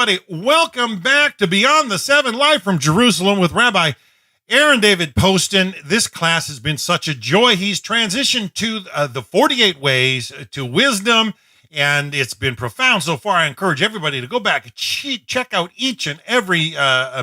everybody. Welcome back to Beyond the Seven, live from Jerusalem with Rabbi Aaron Dovid Poston. This class has been such a joy. He's transitioned to the 48 ways to wisdom, and it's been profound so far. I encourage everybody to go back and check out each and every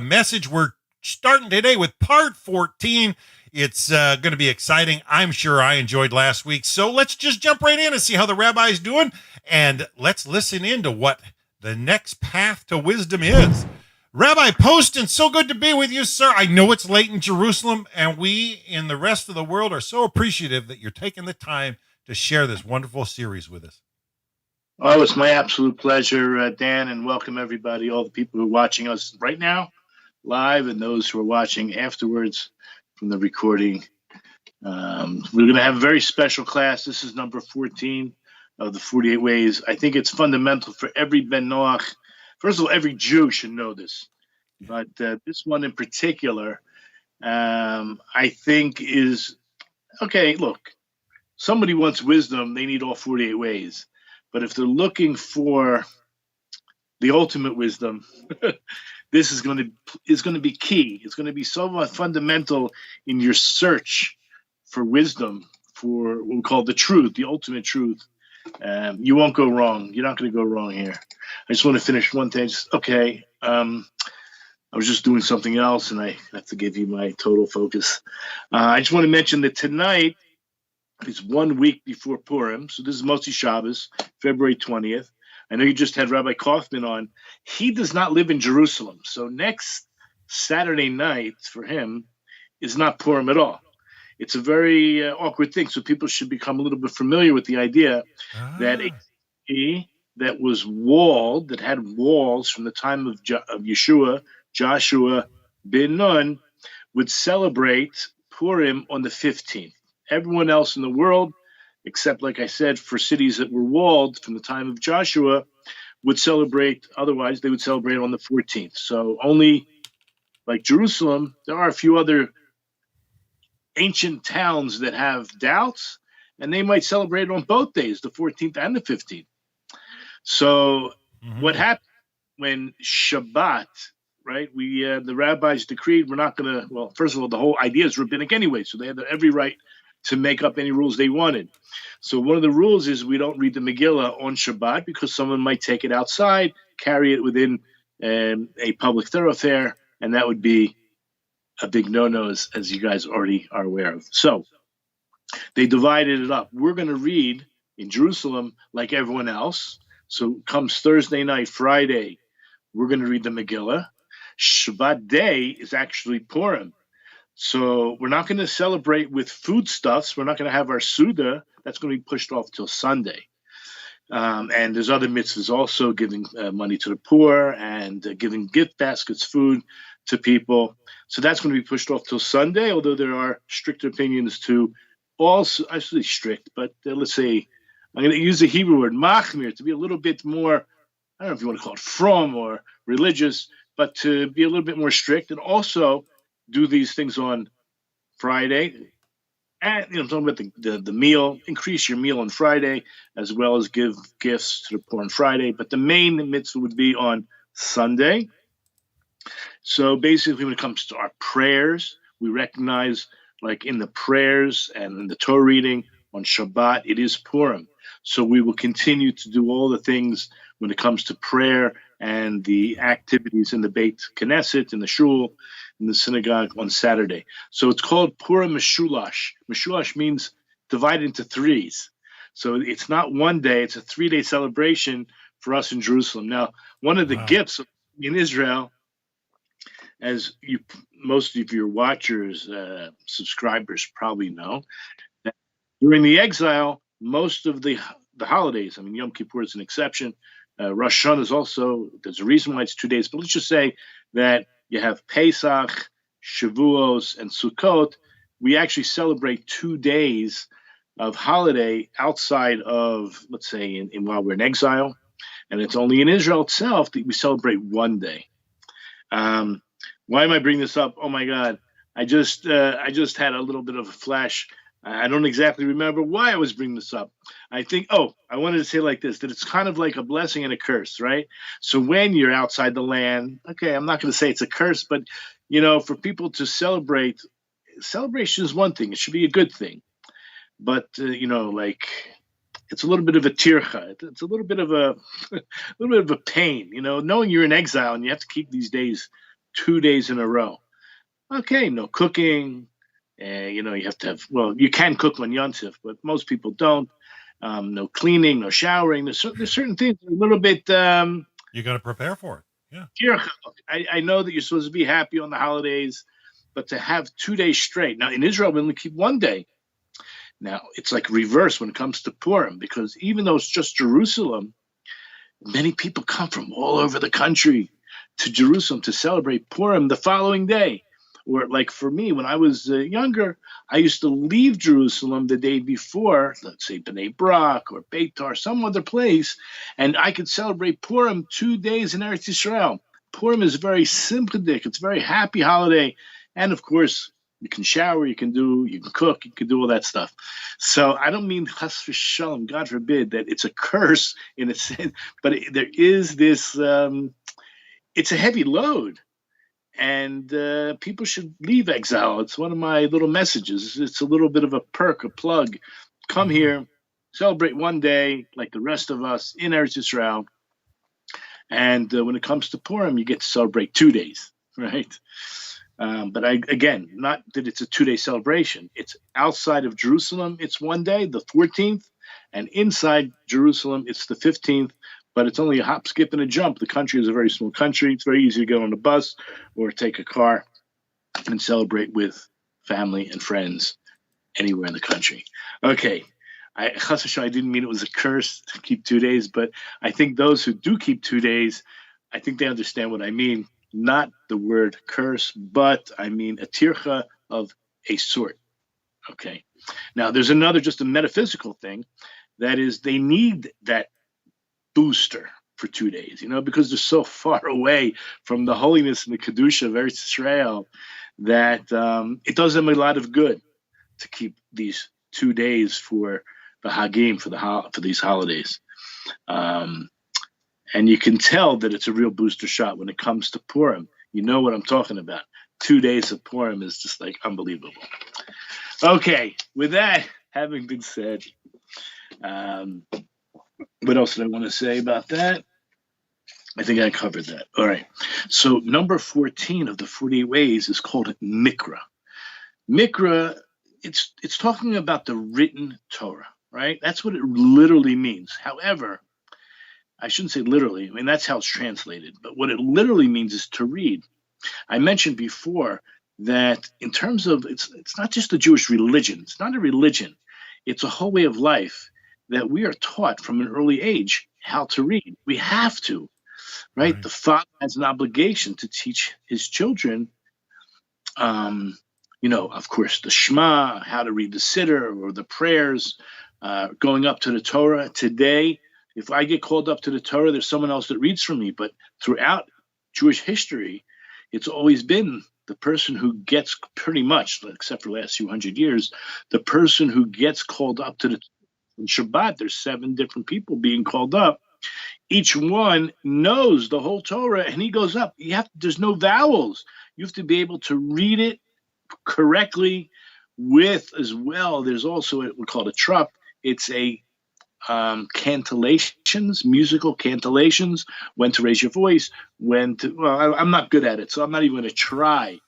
message. We're starting today with part 14. It's going to be exciting. I'm sure I enjoyed last week. So let's just jump right in and see how the rabbi's doing, and let's listen in to what the next path to wisdom is. Rabbi Poston, so good to be with you, sir. I know it's late in Jerusalem, and we in the rest of the world are so appreciative that you're taking the time to share this wonderful series with us. Oh, it's my absolute pleasure, Dan, and welcome everybody, all the people who are watching us right now, live, and those who are watching afterwards from the recording. We're going to have a very special class. This is number 14 of the 48 ways. I think it's fundamental for every Ben Noach. First of all, every Jew should know this, but this one in particular, I think is, okay, look, somebody wants wisdom, they need all 48 ways. But if they're looking for the ultimate wisdom, this is going to be key. It's going to be so fundamental in your search for wisdom, for what we call the truth, the ultimate truth. You won't go wrong. You're not going to go wrong here. I just want to finish one thing. I was just doing something else, and I have to give you my total focus. I just want to mention that tonight is 1 week before Purim, so this is Motzi Shabbos, February 20th. I know you just had Rabbi Kaufman on. He does not live in Jerusalem, so next Saturday night for him is not Purim at all. It's a very awkward thing, so people should become a little bit familiar with the idea that a city that was walled, that had walls from the time of Yeshua, Joshua ben Nun, would celebrate Purim on the 15th. Everyone else in the world, except, like I said, for cities that were walled from the time of Joshua, would celebrate, otherwise they would celebrate on the 14th. So only, like Jerusalem, there are a few other ancient towns that have doubts, and they might celebrate on both days, the 14th and the 15th. So what happened when Shabbat, right? The rabbis decreed we're not going to, well, first of all, the whole idea is rabbinic anyway, so they had every right to make up any rules they wanted. So one of the rules is we don't read the Megillah on Shabbat because someone might take it outside, carry it within a public thoroughfare, and that would be a big no-no, as you guys already are aware of. So they divided it up. We're going to read in Jerusalem like everyone else. So comes Thursday night, Friday, we're going to read the Megillah. Shabbat day is actually Purim. So we're not going to celebrate with foodstuffs. We're not going to have our Suda. That's going to be pushed off till Sunday. And there's other mitzvahs also, giving money to the poor and giving gift baskets, food to people. So that's going to be pushed off till Sunday, although there are strict opinions to also, I should say strict, but let's say, I'm going to use the Hebrew word, machmir, to be a little bit more, I don't know if you want to call it from or religious, but to be a little bit more strict and also do these things on Friday. And, I'm talking about the meal, increase your meal on Friday, as well as give gifts to the poor on Friday. But the main mitzvah would be on Sunday. So basically, when it comes to our prayers, we recognize, like in the prayers and in the Torah reading on Shabbat, it is Purim. So we will continue to do all the things when it comes to prayer and the activities in the Beit Knesset, in the shul, in the synagogue on Saturday. So it's called Purim Meshulash. Meshulash means divided into threes. So it's not one day, it's a 3-day celebration for us in Jerusalem. Now, one of the gifts in Israel, as most of your watchers, subscribers probably know, that during the exile, most of the holidays, I mean, Yom Kippur is an exception. Rosh Hashanah is also, there's a reason why it's 2 days, but let's just say that you have Pesach, Shavuos, and Sukkot. We actually celebrate 2 days of holiday outside of, let's say, while we're in exile. And it's only in Israel itself that we celebrate 1 day. Why am I bringing this up? Oh my God. I just had a little bit of a flash I don't exactly remember why I was bringing this up. I think, I wanted to say like this, that it's kind of like a blessing and a curse, right? So when you're outside the land, okay, I'm not going to say it's a curse, but, for people to celebrate, celebration is one thing. It should be a good thing. But, it's a little bit of a tircha. It's a little bit of a little bit of a pain, knowing you're in exile and you have to keep these days 2 days in a row. Okay, no cooking. You have to have, you can cook on Yontif, but most people don't. No cleaning, no showering. There's certain things that are a little bit. You got to prepare for it. Yeah. I know that you're supposed to be happy on the holidays, but to have 2 days straight. Now, in Israel, we only keep 1 day. Now, it's like reverse when it comes to Purim, because even though it's just Jerusalem, many people come from all over the country to Jerusalem to celebrate Purim the following day. Or like for me, when I was younger, I used to leave Jerusalem the day before, let's say Bnei Brak or Beitar, some other place, and I could celebrate Purim 2 days in Eretz Yisrael. Purim is very sympathetic. It's a very happy holiday. And of course, you can shower, you can cook, you can do all that stuff. So I don't mean chas v'shalom, God forbid, that it's a curse in a sense, but there is this, it's a heavy load. And people should leave exile. It's one of my little messages. It's a little bit of a perk, a plug. Come here, celebrate 1 day like the rest of us in Eretz Yisrael. And when it comes to Purim, you get to celebrate 2 days, right? But not that it's a 2-day celebration. It's outside of Jerusalem, it's 1 day, the 14th. And inside Jerusalem, it's the 15th. But it's only a hop, skip, and a jump. The country is a very small country. It's very easy to go on a bus or take a car and celebrate with family and friends anywhere in the country. Okay, I didn't mean it was a curse to keep 2 days, but I think those who do keep 2 days, I think they understand what I mean. Not the word curse, but I mean a tircha of a sort. Okay, now there's another, just a metaphysical thing, that is they need that booster for 2 days, because they're so far away from the holiness and the kedusha of Eretz Yisrael that it does them a lot of good to keep these 2 days for the Hagim, for these holidays. And you can tell that it's a real booster shot when it comes to Purim. You know what I'm talking about. 2 days of Purim is just like unbelievable. Okay, with that having been said, what else did I want to say about that? I think I covered that. All right. So number 14 of the 48 ways is called Mikra. Mikra, it's talking about the written Torah, right? That's what it literally means. However, I shouldn't say literally. I mean, that's how it's translated. But what it literally means is to read. I mentioned before that in terms of, it's not just a Jewish religion. It's not a religion. It's a whole way of life that we are taught from an early age how to read. We have to, right? The father has an obligation to teach his children, of course, the Shema, how to read the Siddur or the prayers, going up to the Torah. Today, if I get called up to the Torah, there's someone else that reads for me. But throughout Jewish history, it's always been the person who gets, pretty much, except for the last few hundred years, the person who gets called up to the in Shabbat, there's 7 different people being called up. Each one knows the whole Torah, and he goes up. There's no vowels. You have to be able to read it correctly with as well. There's also what we call a trup. It's a cantillations, musical cantillations, when to raise your voice, I'm not good at it, so I'm not even going to try.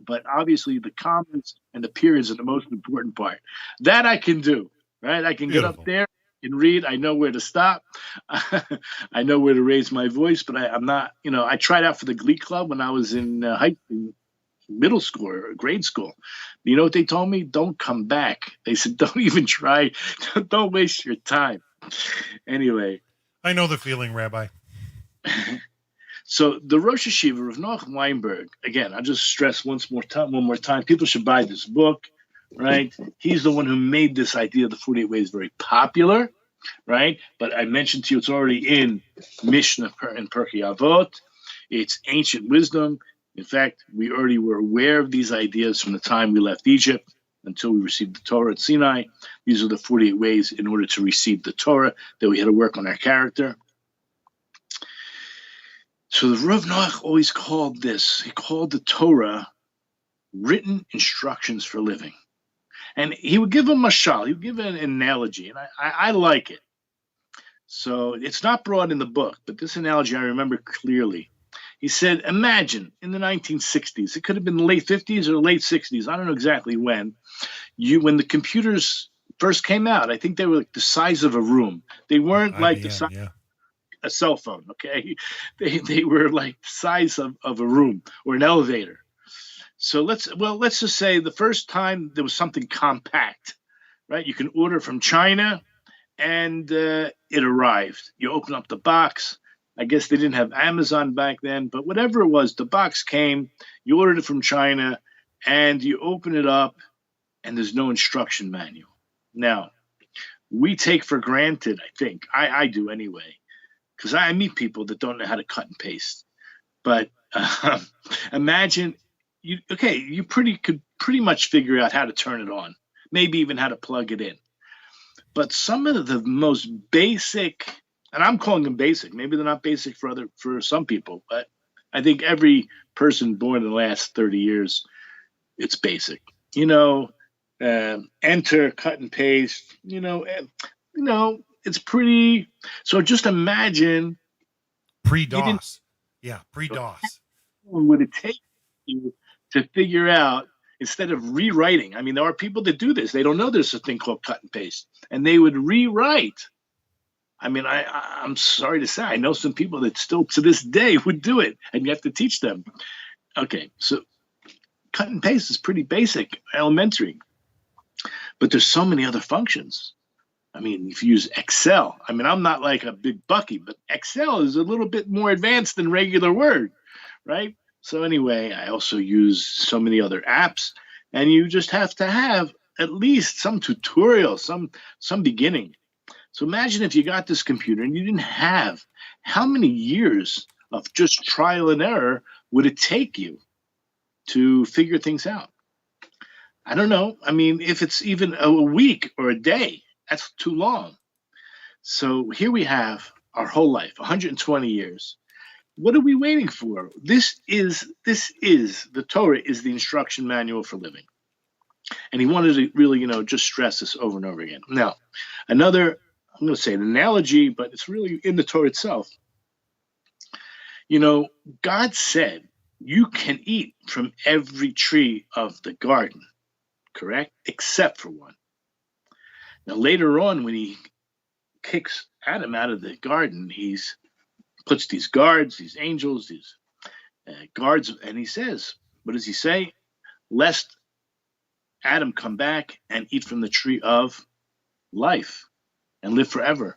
But obviously the comments and the periods are the most important part. That I can do. Right, I can Beautiful. Get up there and read. I know where to stop. I know where to raise my voice, but I'm not. I tried out for the Glee Club when I was in middle school or grade school. You know what they told me? Don't come back. They said, don't even try. Don't waste your time. Anyway, I know the feeling, Rabbi. So the Rosh Hashiva of Noach Weinberg. Again, I'll just stress one more time. People should buy this book. Right, he's the one who made this idea of the 48 ways very popular, right? But I mentioned to you, it's already in Mishnah and Pirkei Avot. It's ancient wisdom. In fact, we already were aware of these ideas from the time we left Egypt. until we received the Torah at Sinai. These are the 48 ways in order to receive the Torah that we had to work on our character. So the Rav Noach always called he called the Torah written instructions for living. And he would give a mashal, he would give an analogy, and I like it. So it's not brought in the book, but this analogy I remember clearly. He said, imagine in the 1960s, it could have been the late 50s or late 60s, I don't know exactly when the computers first came out, I think they were like the size of a room. They weren't like the size of a cell phone, okay? They were like the size of a room or an elevator. So let's just say the first time there was something compact, right? You can order from China and it arrived. You open up the box. I guess they didn't have Amazon back then, but whatever it was, the box came, you ordered it from China, and you open it up, and there's no instruction manual. Now, we take for granted, I think, I do anyway, because I meet people that don't know how to cut and paste. But imagine, you could pretty much figure out how to turn it on, maybe even how to plug it in. But some of the most basic, and I'm calling them basic, maybe they're not basic for some people, but I think every person born in the last 30 years, it's basic. Enter, cut and paste, it's pretty. So just imagine pre-DOS. Pre-DOS. Would it take you to figure out, instead of rewriting? I mean, there are people that do this. They don't know there's a thing called cut and paste, and they would rewrite. I mean, I'm sorry to say, I know some people that still to this day would do it, and you have to teach them. Okay, so cut and paste is pretty basic, elementary. But there's so many other functions. I mean, if you use Excel, I mean, I'm not like a big bucky, but Excel is a little bit more advanced than regular Word, right? So anyway, I also use so many other apps, and you just have to have at least some tutorial, some beginning. So imagine if you got this computer and you didn't have, how many years of just trial and error would it take you to figure things out? I don't know. I mean, if it's even a week or a day, that's too long. So here we have our whole life, 120 years. What are we waiting for? This is the Torah is the instruction manual for living. And he wanted to really, just stress this over and over again. Now, another, I'm going to say an analogy, but it's really in the Torah itself. God said you can eat from every tree of the garden, correct? Except for one. Now, later on, when he kicks Adam out of the garden, he puts these guards, these angels, these guards, and he says, what does he say? Lest Adam come back and eat from the tree of life and live forever.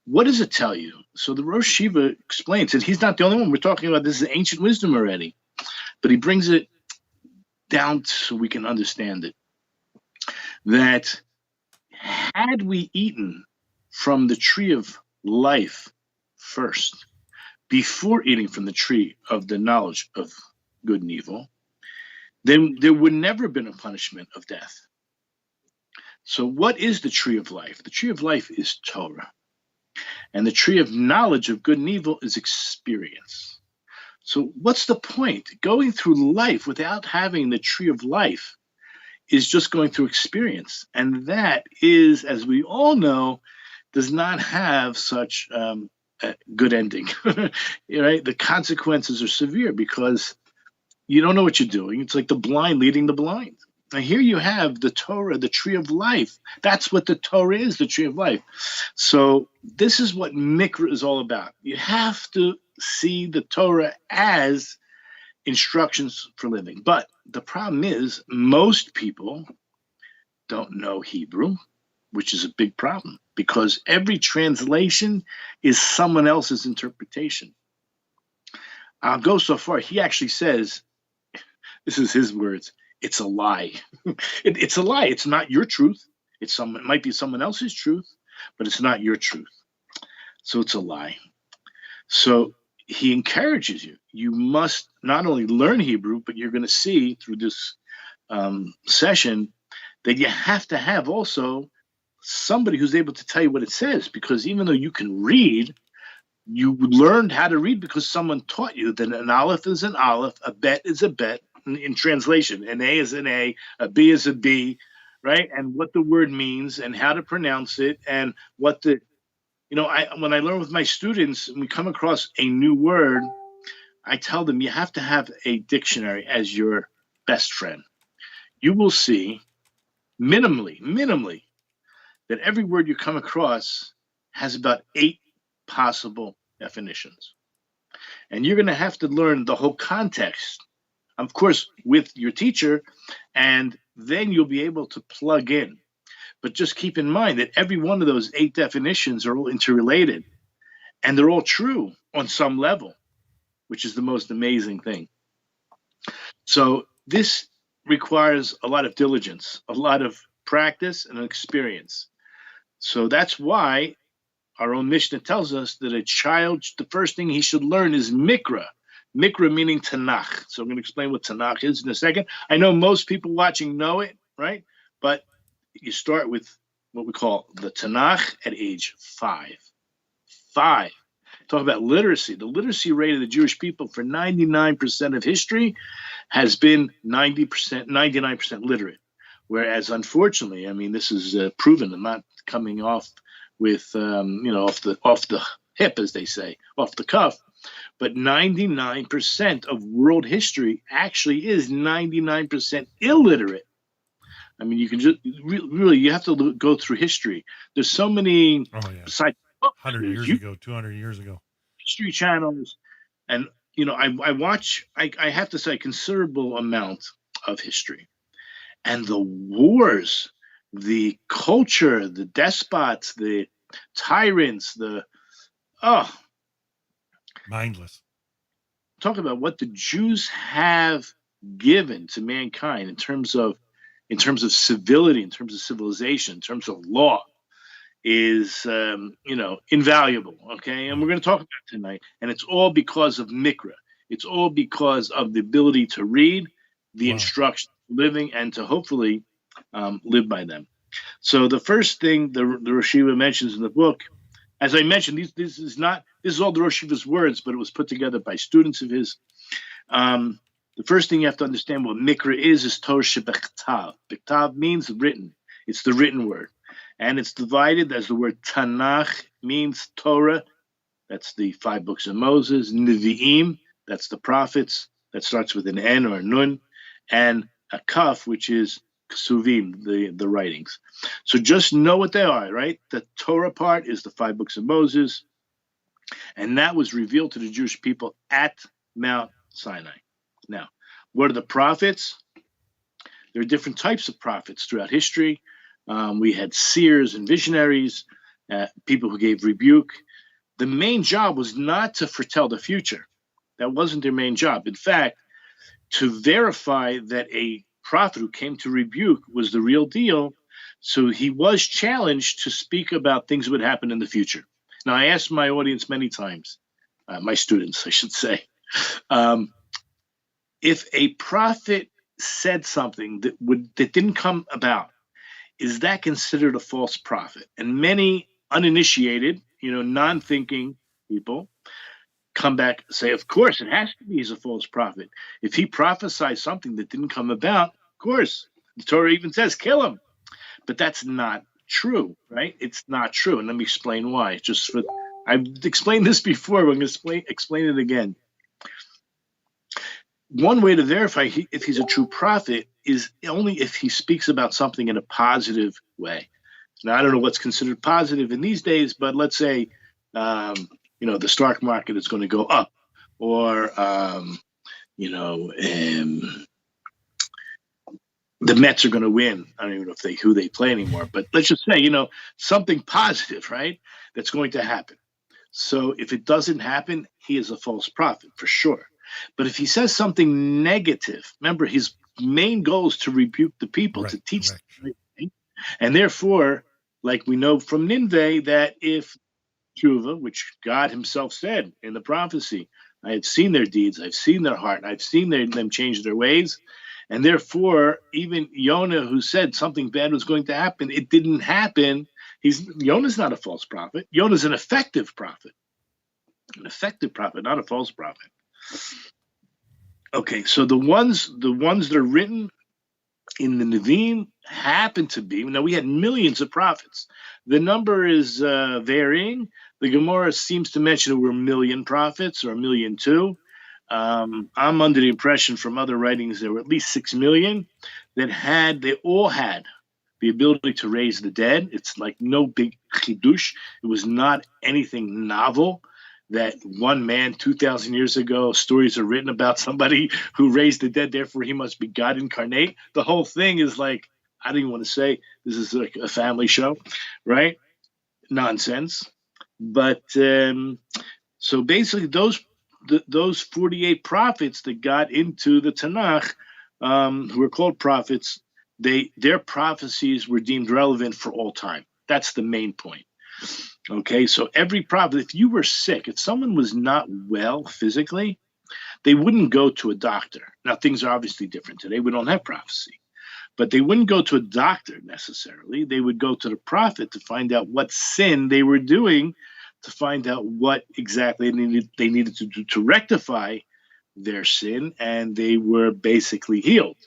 What does it tell you? So the Rosh Shiva explains that he's not the only one. We're talking about this is ancient wisdom already, but he brings it down so we can understand it. That had we eaten from the tree of life first, before eating from the tree of the knowledge of good and evil, then there would never have been a punishment of death. So what is the tree of life? The tree of life is Torah. And the tree of knowledge of good and evil is experience. So what's the point? Going through life without having the tree of life is just going through experience. And that is, as we all know, does not have such a good ending. Right? The consequences are severe because you don't know what you're doing. It's like the blind leading the blind. Now here you have the Torah, the tree of life. That's what the Torah is, the tree of life. So this is what Mikra is all about. You have to see the Torah as instructions for living. But the problem is most people don't know Hebrew, which is a big problem because every translation is someone else's interpretation. I'll go so far. He actually says, this is his words, it's a lie. It's a lie. It's not your truth. It might be someone else's truth, but it's not your truth. So it's a lie. So he encourages you. You must not only learn Hebrew, but you're going to see through this session that you have to have also somebody who's able to tell you what it says, because even though you can read, you learned how to read because someone taught you that an aleph is an aleph, a bet is a bet in translation, an A is an A B is a B, right? And what the word means and how to pronounce it, and what the, when I learn with my students and we come across a new word, I tell them you have to have a dictionary as your best friend. You will see minimally, that every word you come across has about 8 possible definitions. And you're going to have to learn the whole context, of course, with your teacher, and then you'll be able to plug in. But just keep in mind that every one of those 8 definitions are all interrelated, and they're all true on some level, which is the most amazing thing. So this requires a lot of diligence, a lot of practice, and experience. So that's why our own Mishnah tells us that a child, the first thing he should learn is Mikra. Mikra meaning Tanakh. So I'm going to explain what Tanakh is in a second. I know most people watching know it, right? But you start with what we call the Tanakh at age 5. 5. Talk about literacy. The literacy rate of the Jewish people for 99% of history has been 99% literate. Whereas, unfortunately, I mean, this is proven. I'm not coming off with, off the hip, as they say, off the cuff. But 99% of world history actually is 99% illiterate. I mean, you can just really, you have to go through history. There's so many, besides 100 years ago, 200 years ago, history channels. And, I watch, I have to say, a considerable amount of history. And the wars, the culture, the despots, the tyrants, mindless. Talk about what the Jews have given to mankind in terms of civility, in terms of civilization, in terms of law, is invaluable. Okay, and we're going to talk about it tonight. And it's all because of Mikra. It's all because of the ability to read the instructions, living, and to hopefully live by them. So the first thing the Rosh Yeshiva mentions in the book, as I mentioned, this is all the Rosh Yeshiva's words, but it was put together by students of his. The first thing you have to understand what Mikra is Torah shebechtav. Bechtav means written. It's the written word. And it's divided as the word Tanakh means Torah. That's the 5 books of Moses. Nevi'im, that's the prophets. That starts with an N or a Nun. And a Kaf, which is Ksuvim, the writings. So just know what they are, right? The Torah part is the 5 books of Moses. And that was revealed to the Jewish people at Mount Sinai. Now, what are the prophets? There are different types of prophets throughout history. We had seers and visionaries, people who gave rebuke. The main job was not to foretell the future. That wasn't their main job. In fact, to verify that a prophet who came to rebuke was the real deal, so he was challenged to speak about things that would happen in the future. Now, I asked my audience many times, my students, I should say, if a prophet said something that didn't come about, is that considered a false prophet? And many uninitiated, non-thinking people come back and say, of course, it has to be he's a false prophet. If he prophesied something that didn't come about, of course, the Torah even says, kill him. But that's not true, right? It's not true. And let me explain why. I've explained this before, but I'm going to explain it again. One way to verify if he's a true prophet is only if he speaks about something in a positive way. Now, I don't know what's considered positive in these days, but let's say, the stock market is going to go up, or, the Mets are going to win. I don't even know who they play anymore, but let's just say, something positive, right? That's going to happen. So if it doesn't happen, he is a false prophet for sure. But if he says something negative, remember, his main goal is to rebuke the people, to teach them. Right? And therefore, like we know from Nineveh, that if Tshuva, which God himself said in the prophecy, I have seen their deeds, I've seen their heart, I've seen them change their ways, And therefore, even Yonah, who said something bad was going to happen, it didn't happen. Yonah's not a false prophet. Yonah's an effective prophet. An effective prophet, not a false prophet. Okay, so the ones that are written in the Nevi'im happen to be, now we had millions of prophets. The number is varying. The Gemara seems to mention there were 1 million prophets, or 1,000,002. I'm under the impression from other writings there were at least 6 million they all had the ability to raise the dead. It's like no big chidush. It was not anything novel that one man 2,000 years ago, stories are written about somebody who raised the dead, therefore he must be God incarnate. The whole thing is like, I don't even want to say this is like a family show, right? Nonsense. But so basically those 48 prophets that got into the Tanakh, who were called prophets, their prophecies were deemed relevant for all time. That's the main point. Okay, so every prophet, if you were sick, if someone was not well physically, they wouldn't go to a doctor. Now, things are obviously different today. We don't have prophecy. But they wouldn't go to a doctor necessarily. They would go to the prophet to find out what sin they were doing, to find out what exactly they needed to do to rectify their sin, and they were basically healed.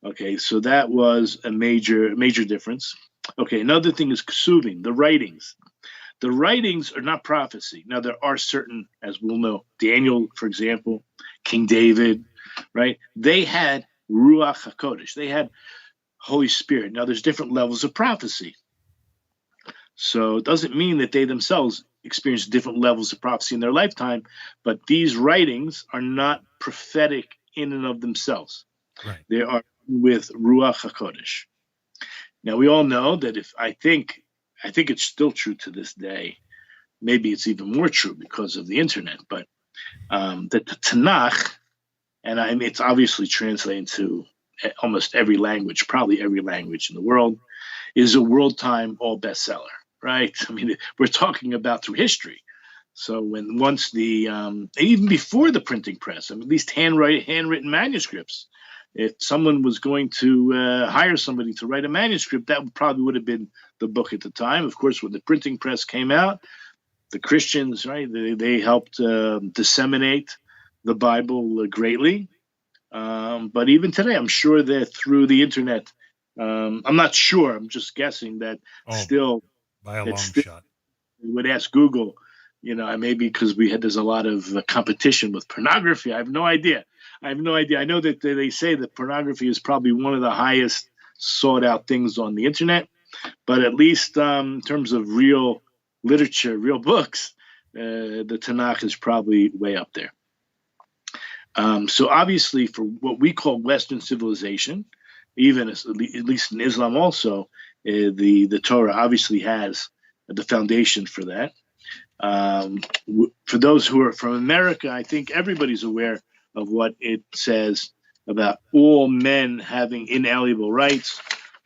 Okay, so that was a major difference. Okay, another thing is ksuvim, the writings. The writings are not prophecy. Now, there are certain, as we'll know, Daniel, for example, King David, right? They had Ruach HaKodesh. They had Holy Spirit. Now, there's different levels of prophecy. So it doesn't mean that they themselves experienced different levels of prophecy in their lifetime, but these writings are not prophetic in and of themselves. Right. They are with Ruach HaKodesh. Now, we all know that I think it's still true to this day. Maybe it's even more true because of the internet, but that the Tanakh, and it's obviously translated to almost every language, probably every language in the world, is a world time all bestseller, right? I mean, we're talking about through history. So once even before the printing press, I mean, at least handwritten manuscripts. If someone was going to hire somebody to write a manuscript, that probably would have been the book at the time. Of course, when the printing press came out, the Christians, right, they helped disseminate the Bible greatly. But even today, I'm sure that through the internet, I'm not sure, I'm just guessing that still by a long shot. We would ask Google, maybe because there's a lot of competition with pornography. I have no idea. I know that they say that pornography is probably one of the highest sought out things on the internet, but at least in terms of real literature, real books, the Tanakh is probably way up there. So obviously for what we call Western civilization, even at least in Islam also, the Torah obviously has the foundation for that. For those who are from America, I think everybody's aware of what it says about all men having inalienable rights,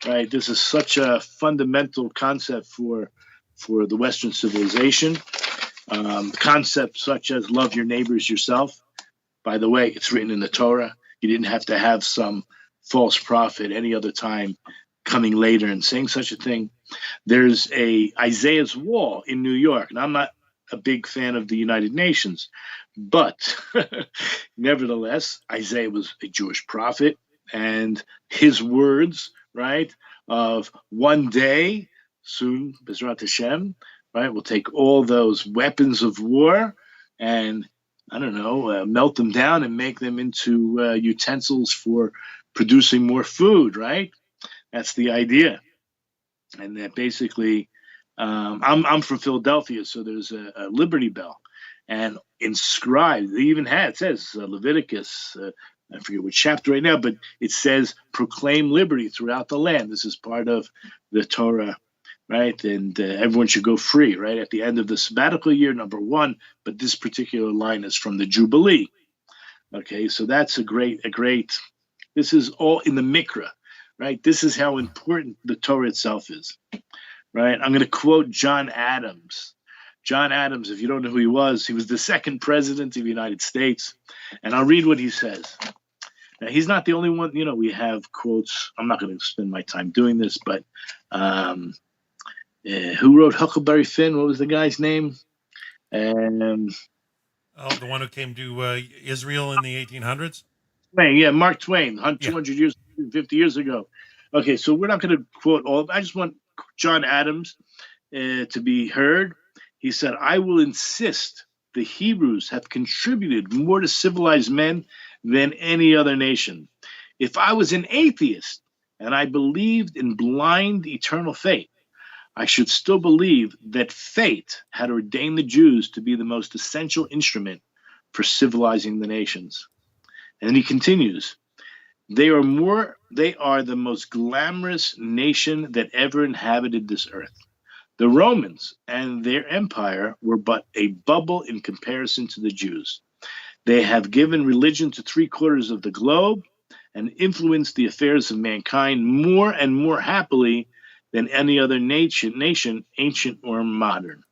right? This is such a fundamental concept for the Western civilization. Concepts such as love your neighbors yourself. By the way, it's written in the Torah. You didn't have to have some false prophet any other time coming later and saying such a thing. There's Isaiah's Wall in New York, and I'm not a big fan of the United Nations, but nevertheless, Isaiah was a Jewish prophet, and his words, right, of one day, soon, Bezrat Hashem, right, we'll take all those weapons of war and, melt them down and make them into utensils for producing more food, right? That's the idea. And that basically, I'm from Philadelphia, so there's a Liberty Bell, and inscribed, it says Leviticus, I forget which chapter right now, but it says proclaim liberty throughout the land. This is part of the Torah, right? And everyone should go free, right? At the end of the sabbatical year, number one, but this particular line is from the Jubilee. Okay, so that's a great, this is all in the Mikra, right? This is how important the Torah itself is. Right, I'm going to quote John Adams. John Adams, if you don't know who he was the second president of the United States. And I'll read what he says. Now, he's not the only one. We have quotes. I'm not going to spend my time doing this, but who wrote Huckleberry Finn? What was the guy's name? And the one who came to Israel in the 1800s? Twain, yeah, Mark Twain, Yeah. 200 years, 50 years ago. Okay, so we're not going to quote all of it. I just want John Adams to be heard. He said, I will insist the Hebrews have contributed more to civilized men than any other nation. If I was an atheist and I believed in blind eternal fate, I should still believe that fate had ordained the Jews to be the most essential instrument for civilizing the nations. And then he continues, they are the most glamorous nation that ever inhabited this earth. The Romans and their empire were but a bubble in comparison to the Jews. They have given religion to 3/4 of the globe and influenced the affairs of mankind more and more happily than any other nation, ancient or modern.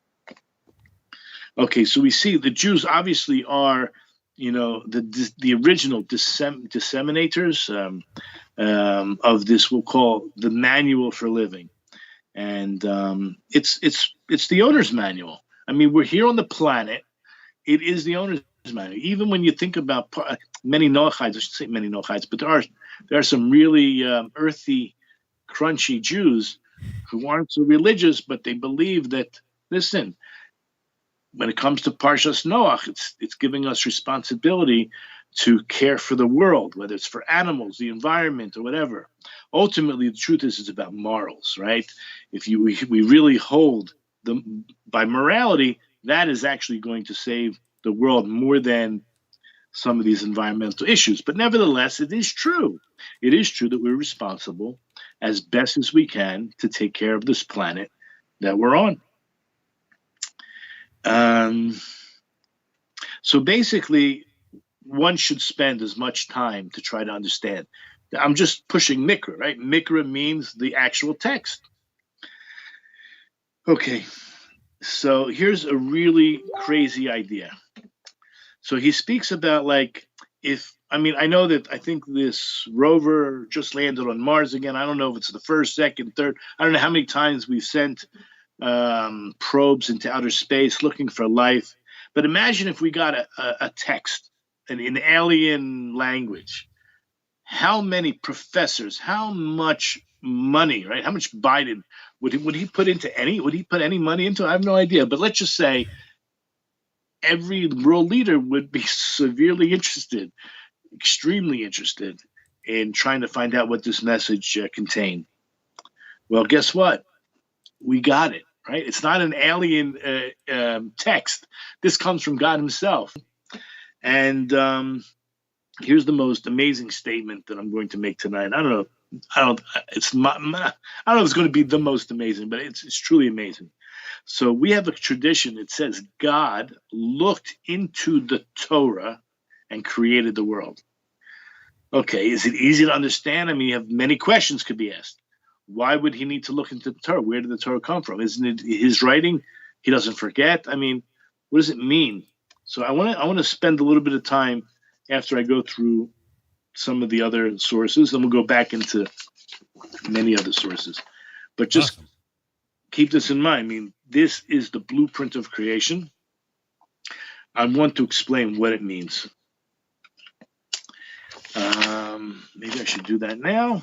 Okay, so we see the Jews obviously are, the original disseminators of this, we'll call the manual for living. And it's the owner's manual. I mean, we're here on the planet. It is the owner's manual. Even when you think about many Noachites, I should say many Noachites, but there are some really earthy, crunchy Jews who aren't so religious, but they believe that, listen, when it comes to Parshas Noach, it's giving us responsibility to care for the world, whether it's for animals, the environment, or whatever. Ultimately, the truth is it's about morals, right? If we really hold them by morality, that is actually going to save the world more than some of these environmental issues. But nevertheless, it is true. It is true that we're responsible as best as we can to take care of this planet that we're on. So basically, one should spend as much time to try to understand. I'm just pushing Mikra, right? Mikra means the actual text. Okay, so here's a really crazy idea. So he speaks about I think this rover just landed on Mars again. I don't know if it's the first, second, third. I don't know how many times we've sent probes into outer space looking for life. But imagine if we got a text in alien language. How many professors, how much money, right? How much Biden would he put into would he put any money into? I have no idea. But let's just say every world leader would be severely interested, extremely interested in trying to find out what this message contained. Well, guess what? We got it, right? It's not an alien text. This comes from God himself. And here's the most amazing statement that I'm going to make tonight. I don't know if it's going to be the most amazing, but it's truly amazing. So we have a tradition. It says God looked into the Torah and created the world. Okay, is it easy to understand? I mean, you have many questions could be asked. Why would he need to look into the Torah? Where did the Torah come from? Isn't it his writing? He doesn't forget. I mean, what does it mean? So I want to spend a little bit of time after I go through some of the other sources, and we'll go back into many other sources. But just keep this in mind. I mean, this is the blueprint of creation. I want to explain what it means. Maybe I should do that now.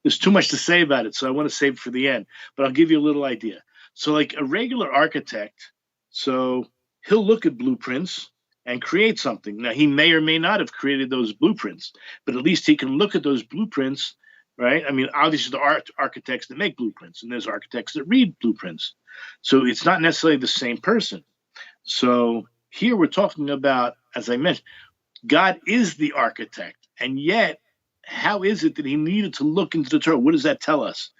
There's too much to say about it, so I want to save it for the end. But I'll give you a little idea. So like a regular architect, so he'll look at blueprints and create something. Now, he may or may not have created those blueprints, but at least he can look at those blueprints, right? I mean, obviously there are architects that make blueprints, and there's architects that read blueprints. So it's not necessarily the same person. So here we're talking about, as I mentioned, God is the architect, and yet how is it that he needed to look into the Torah? What does that tell us?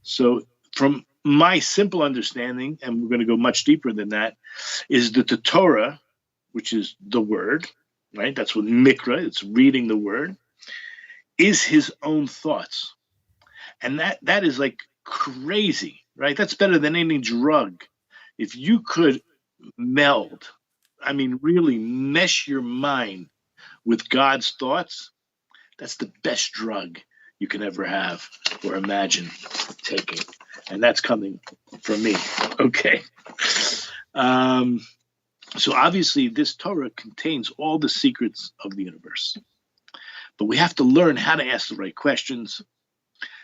So from my simple understanding, and we're going to go much deeper than that, is that the Torah, which is the word, right? That's what Mikra, it's reading the word, is his own thoughts. And that is like crazy, right? That's better than any drug. If you could meld, I mean, really mesh your mind with God's thoughts, that's the best drug you can ever have or imagine taking. And that's coming from me. Okay. So obviously this Torah contains all the secrets of the universe. But we have to learn how to ask the right questions.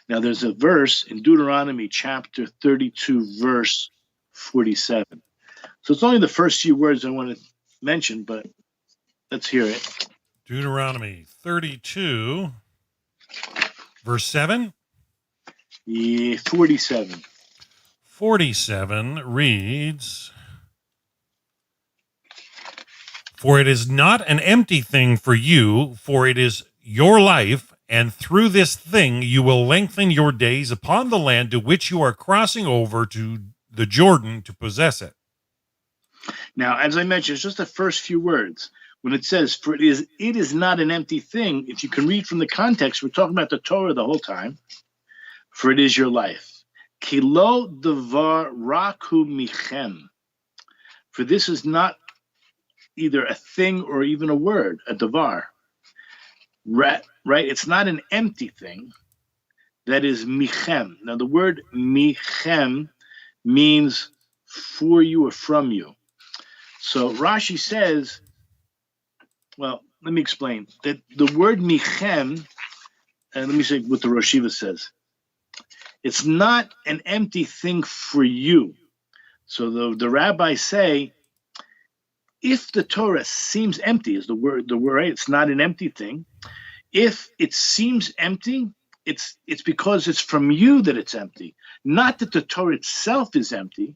Now there's a verse in Deuteronomy chapter 32, verse 47. So it's only the first few words I want to mention, but let's hear it. Deuteronomy 32, verse 7. Yeah, 47. 47 reads, "For it is not an empty thing for you, for it is your life, and through this thing you will lengthen your days upon the land to which you are crossing over to the Jordan to possess it." Now, as I mentioned, it's just the first few words. When it says, "For it is not an empty thing," if you can read from the context, we're talking about the Torah the whole time. For it is your life. Ki lo davar raku michem. For this is not either a thing or even a word, a davar. Right? It's not an empty thing. That is michem. Now, the word michem means for you or from you. So Rashi says, well, let me explain. That the word michem, and let me say what the Rosh Yeshiva says. It's not an empty thing for you. So the rabbis say, if the Torah seems empty, is the word, right? It's not an empty thing. If it seems empty, it's because it's from you that it's empty. Not that the Torah itself is empty,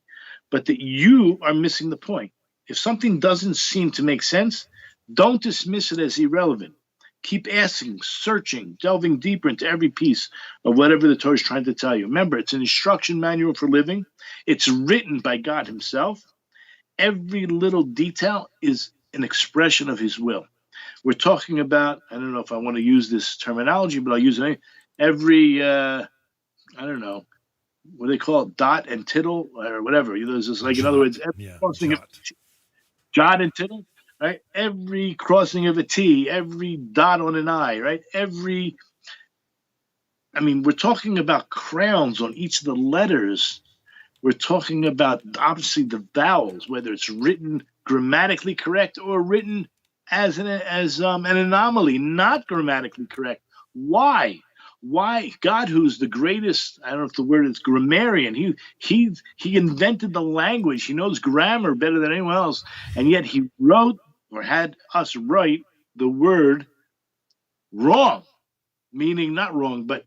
but that you are missing the point. If something doesn't seem to make sense, don't dismiss it as irrelevant. Keep asking, searching, delving deeper into every piece of whatever the Torah is trying to tell you. Remember, it's an instruction manual for living. It's written by God himself. Every little detail is an expression of his will. We're talking about, I don't know if I want to use this terminology, but I'll use it. Every, I don't know, what do they call it? Dot and tittle or whatever. There's this, like, in other words, every crossing of jot and tittle, right? Every crossing of a T, every dot on an I, right? We're talking about crowns on each of the letters. We're talking about, obviously, the vowels, whether it's written grammatically correct or written as an anomaly, not grammatically correct. Why? God, who's the greatest, I don't know if the word is grammarian, he invented the language. He knows grammar better than anyone else, and yet he wrote or had us write the word wrong, meaning not wrong, but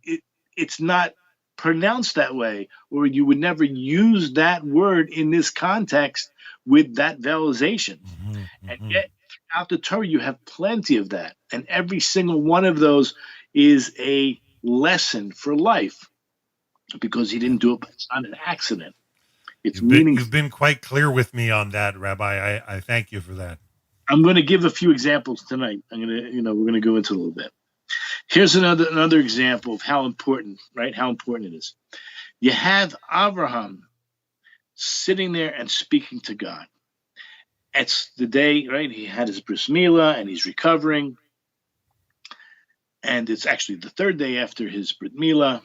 it's not pronounced that way, or you would never use that word in this context with that vowelization. Mm-hmm. And yet, throughout the Torah, you have plenty of that, and every single one of those is a lesson for life, because he didn't do it. It's not an accident. It's meaningful. You've been quite clear with me on that, Rabbi. I thank you for that. I'm going to give a few examples tonight. We're going to go into a little bit. Here's another example of how important, right? How important it is. You have Abraham sitting there and speaking to God. It's the day, right? He had his bris milah and he's recovering. And it's actually the third day after his brit milah,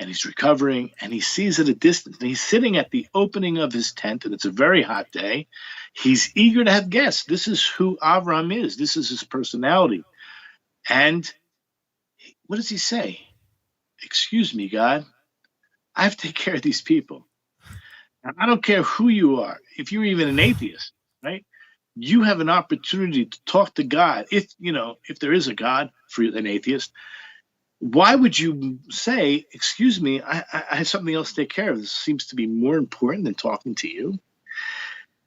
and he's recovering, and he sees at a distance, and he's sitting at the opening of his tent, and it's a very hot day. He's eager to have guests. This is who Avram is. This is his personality. And what does he say? Excuse me, God, I have to take care of these people. Now, I don't care who you are, if you're even an atheist, right? You have an opportunity to talk to God. If there is a God for an atheist, why would you say, excuse me, I have something else to take care of. This seems to be more important than talking to you.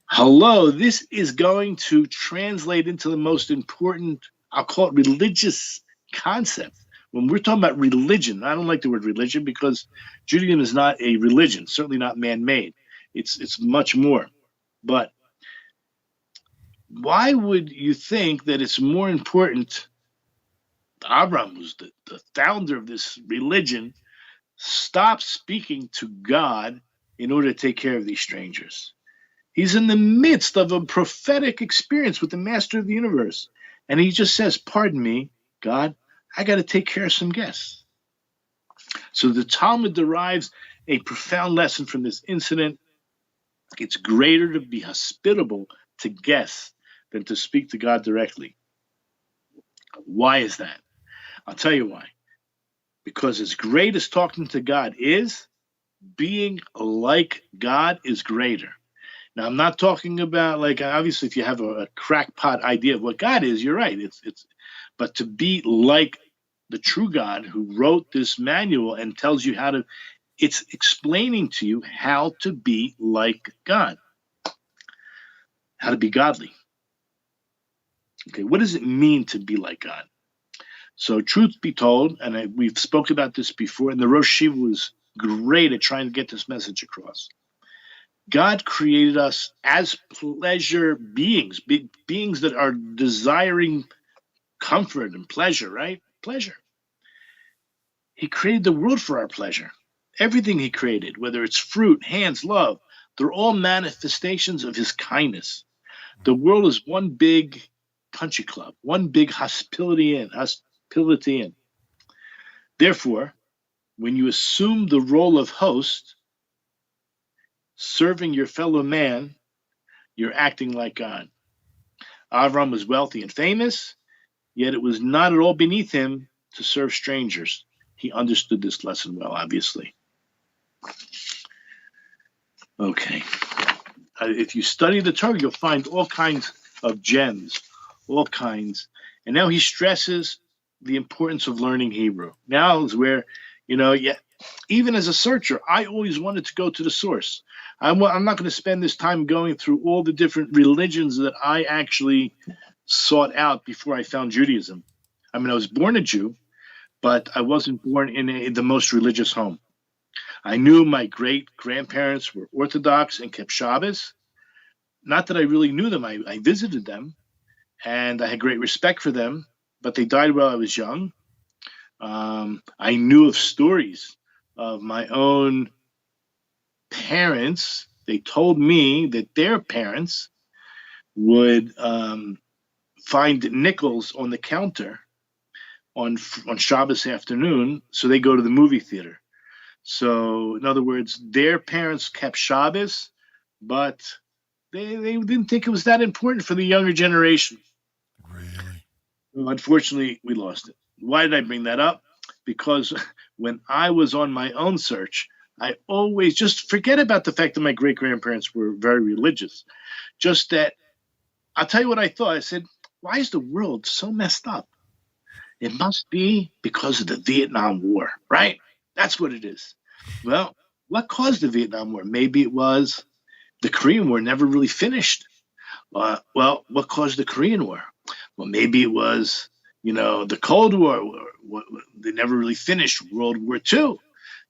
Hello, this is going to translate into the most important, I'll call it religious concept. When we're talking about religion, I don't like the word religion because Judaism is not a religion, certainly not man-made. It's much more. But why would you think that it's more important? Abraham, who's the founder of this religion, stopped speaking to God in order to take care of these strangers. He's in the midst of a prophetic experience with the master of the universe. And he just says, pardon me, God, I got to take care of some guests. So the Talmud derives a profound lesson from this incident. It's greater to be hospitable to guests than to speak to God directly. Why is that? I'll tell you why. Because as great as talking to God is, being like God is greater. Now, I'm not talking about, like, obviously, if you have a crackpot idea of what God is, you're right. But to be like the true God who wrote this manual and tells you how to, it's explaining to you how to be like God, how to be godly. Okay, what does it mean to be like God? So, truth be told, and we've spoken about this before, and the Rosh Yeshiva was great at trying to get this message across. God created us as pleasure beings, beings that are desiring comfort and pleasure, right? Pleasure. He created the world for our pleasure. Everything he created, whether it's fruit, hands, love, they're all manifestations of his kindness. The world is one big country club, one big hospitality inn. Therefore, when you assume the role of host, serving your fellow man, you're acting like God. Avram was wealthy and famous, yet it was not at all beneath him to serve strangers. He understood this lesson well, obviously. Okay. If you study the Torah, you'll find all kinds of gems, all kinds. And now he stresses the importance of learning Hebrew. Now is where, even as a searcher, I always wanted to go to the source. I'm not going to spend this time going through all the different religions that I actually sought out before I found Judaism. I mean, I was born a Jew, but I wasn't born in the most religious home. I knew my great-grandparents were Orthodox and kept Shabbos. Not that I really knew them. I visited them, and I had great respect for them, but they died while I was young. I knew of stories of my own parents. They told me that their parents would find nickels on the counter on Shabbos afternoon, so they go to the movie theater. So, in other words, their parents kept Shabbos, but they didn't think it was that important for the younger generation. Really? Well, unfortunately, we lost it. Why did I bring that up? Because when I was on my own search, I always just forget about the fact that my great-grandparents were very religious. Just that, I'll tell you what I thought. I said, why is the world so messed up? It must be because of the Vietnam War, right? That's what it is. Well, what caused the Vietnam War? Maybe it was the Korean War never really finished. Well, what caused the Korean War? Well, maybe it was, the Cold War. They never really finished. World War II.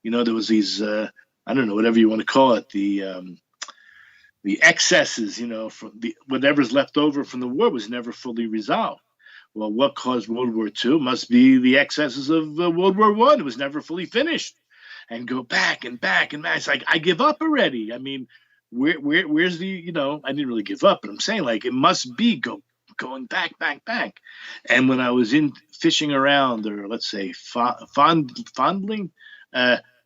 There was these, I don't know, whatever you want to call it, the excesses, from whatever's left over from the war was never fully resolved. Well, what caused World War II must be the excesses of World War I. It was never fully finished. And go back and back and back. It's like, I give up already. I mean, where's the, I didn't really give up, but I'm saying, like, it must be going back. And when I was in fishing around, or let's say fondling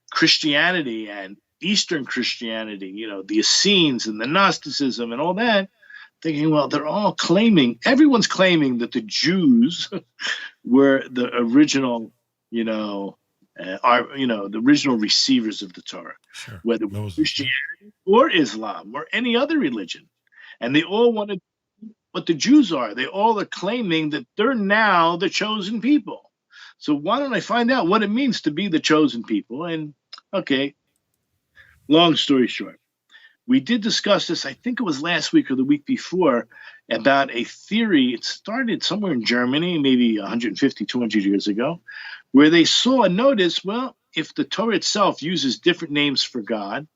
Christianity and Eastern Christianity, the Essenes and the Gnosticism and all that, thinking, well, everyone's claiming that the Jews were the original, the original receivers of the Torah, sure. Whether Christianity or Islam or any other religion. And they all wanted what the Jews are. They all are claiming that they're now the chosen people. So why don't I find out what it means to be the chosen people? And, okay, long story short, we did discuss this, I think it was last week or the week before, about a theory. It started somewhere in Germany, maybe 150, 200 years ago, where they saw and noticed, well, if the Torah itself uses different names for God,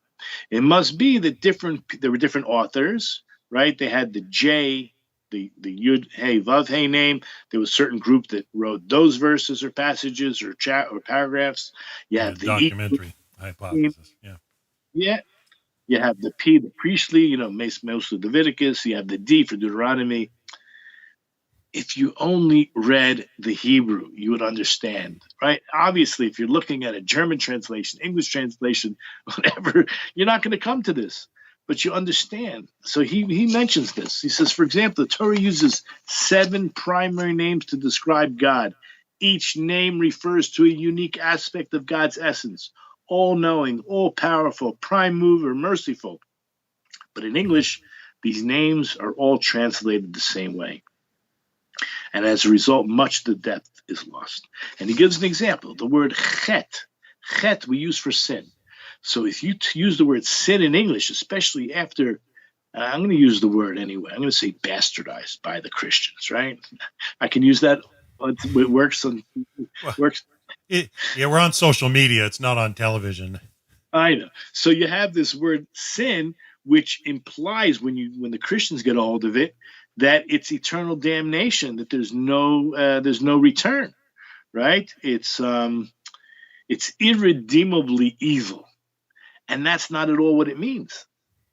it must be that there were different authors, right? They had the J, the Yud, Hey, Vav, Hey name. There was a certain group that wrote those verses or passages or paragraphs. You have the documentary hypothesis. Yeah. Yeah. You have the P, the priestly, mostly Leviticus. You have the D for Deuteronomy. if you only read the Hebrew, you would understand, right? Obviously, if you're looking at a German translation, English translation, whatever, you're not going to come to this, but you understand. So he mentions this. He says, for example, the Torah uses 7 primary names to describe God. Each name refers to a unique aspect of God's essence: all-knowing, all-powerful, prime mover, merciful. But in English, these names are all translated the same way. And as a result, much of the depth is lost. And he gives an example. The word chet we use for sin. So if you use the word sin in English, especially after, I'm going to use the word anyway. I'm going to say bastardized by the Christians, right? I can use that. It works. Works. Yeah, we're on social media. It's not on television. I know. So you have this word sin, which implies when the Christians get a hold of it, that it's eternal damnation, that there's no return, right? It's irredeemably evil, and that's not at all what it means.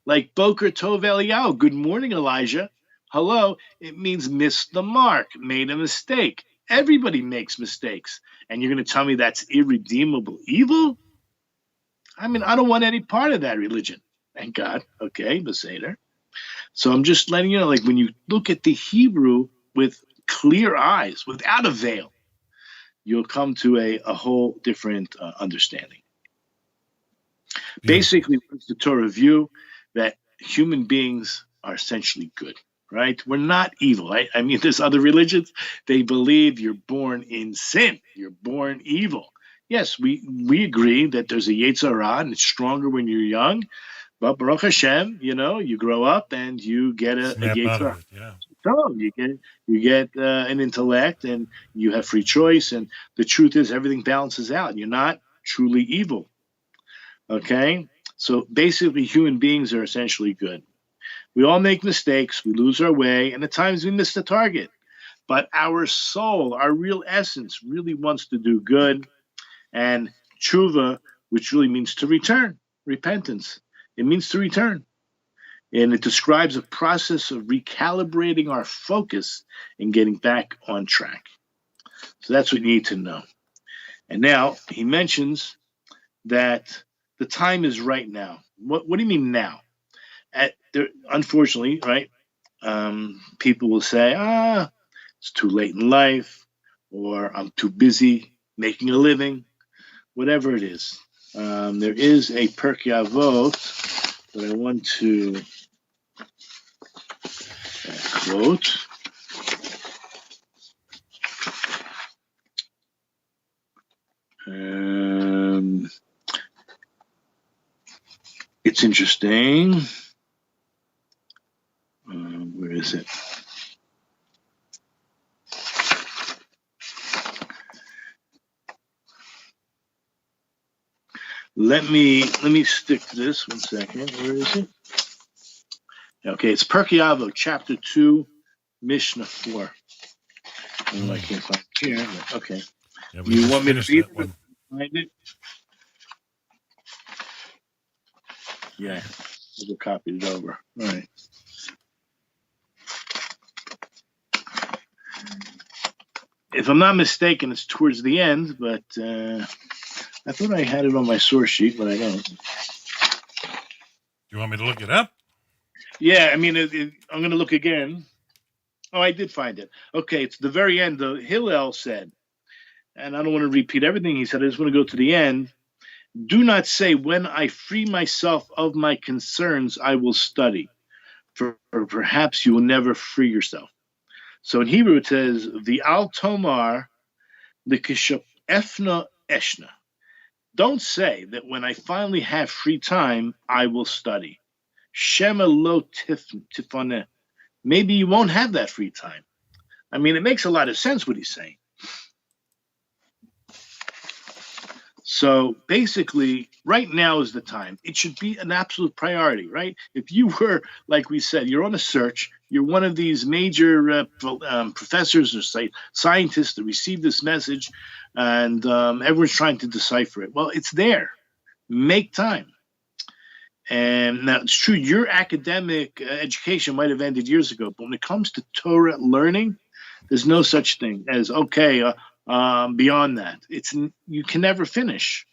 Like Boker Tov Eliyahu, good morning, Elijah. Hello, it means missed the mark, made a mistake. Everybody makes mistakes, and you're going to tell me that's irredeemable evil? I mean, I don't want any part of that religion. Thank God. Okay, Beseder. So I'm just letting you know, like when you look at the Hebrew with clear eyes, without a veil, you'll come to a whole different understanding. Yeah. Basically, it's the Torah view that human beings are essentially good, right? We're not evil, right? I mean, there's other religions. They believe you're born in sin. You're born evil. Yes, we agree that there's a Yetzer Hara and it's stronger when you're young. But Baruch Hashem, you grow up and you get a Yetzer Hara. Yeah. So you get an intellect and you have free choice. And the truth is everything balances out. You're not truly evil. Okay? So basically human beings are essentially good. We all make mistakes. We lose our way. And at times we miss the target. But our soul, our real essence, really wants to do good. And tshuva, which really means to return, repentance. It means to return. And it describes a process of recalibrating our focus and getting back on track. So that's what you need to know. And now he mentions that the time is right now. What do you mean now? Unfortunately, right, people will say, it's too late in life, or I'm too busy making a living, whatever it is. There is a Pirkei Avot that I want to quote. It's interesting. Where is it? Let me stick to this 1 second. Where is it? Okay, it's Pirkei Avot, chapter 2, Mishnah 4. I don't know, I can't find it here. But okay. Yeah, you want me to read it? Find it? Yeah, I copied it over. All right. If I'm not mistaken, it's towards the end, but I thought I had it on my source sheet, but I don't. Do you want me to look it up? Yeah, I mean, I'm going to look again. Oh, I did find it. Okay, it's the very end. The Hillel said, and I don't want to repeat everything he said. I just want to go to the end. Do not say, when I free myself of my concerns, I will study. For perhaps you will never free yourself. So in Hebrew it says, V'al tomar l'kishafna eshna. Don't say that when I finally have free time, I will study. Shema lo tifaneh. Maybe you won't have that free time. I mean, it makes a lot of sense what he's saying. So basically, right now is the time. It should be an absolute priority, right? If you were, like we said, you're on a search, you're one of these major professors or scientists that receive this message, and everyone's trying to decipher it. Well, it's there. Make time. And now it's true, your academic education might have ended years ago, but when it comes to Torah learning, There's no such thing as beyond that. You can never finish.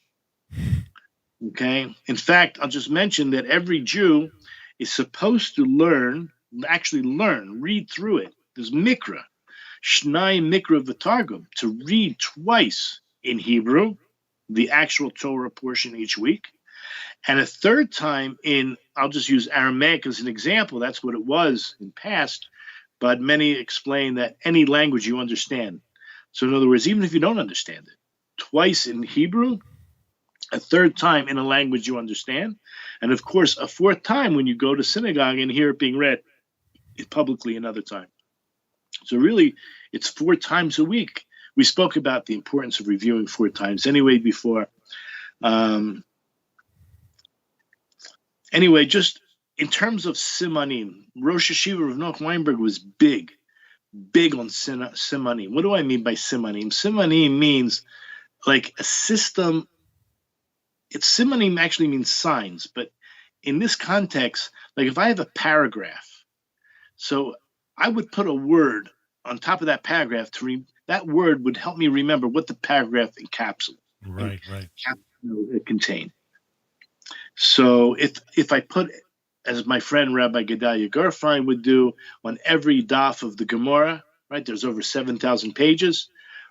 Okay. In fact, I'll just mention that every Jew is supposed to read through it. There's Mikra, Shnai Mikra V'Targum, to read twice in Hebrew, the actual Torah portion each week, and a third time I'll just use Aramaic as an example. That's what it was in past, but many explain that any language you understand. So in other words, even if you don't understand it, twice in Hebrew, a third time in a language you understand, and of course, a fourth time when you go to synagogue and hear it being read publicly another time. So really, it's 4 times a week. We spoke about the importance of reviewing 4 times anyway before. Anyway, just in terms of simanim, Rosh Hashiva Rav Noach Weinberg was big on simanim. What do I mean by simanim? Simanim means like a system. Simanim actually means signs, but in this context, like if I have a paragraph, so I would put a word on top of that paragraph that word would help me remember what the paragraph encapsulates. Right. Contained. So if I put, as my friend Rabbi Gedalia Garfein would do on every daf of the Gemara, right? There's over 7,000 pages.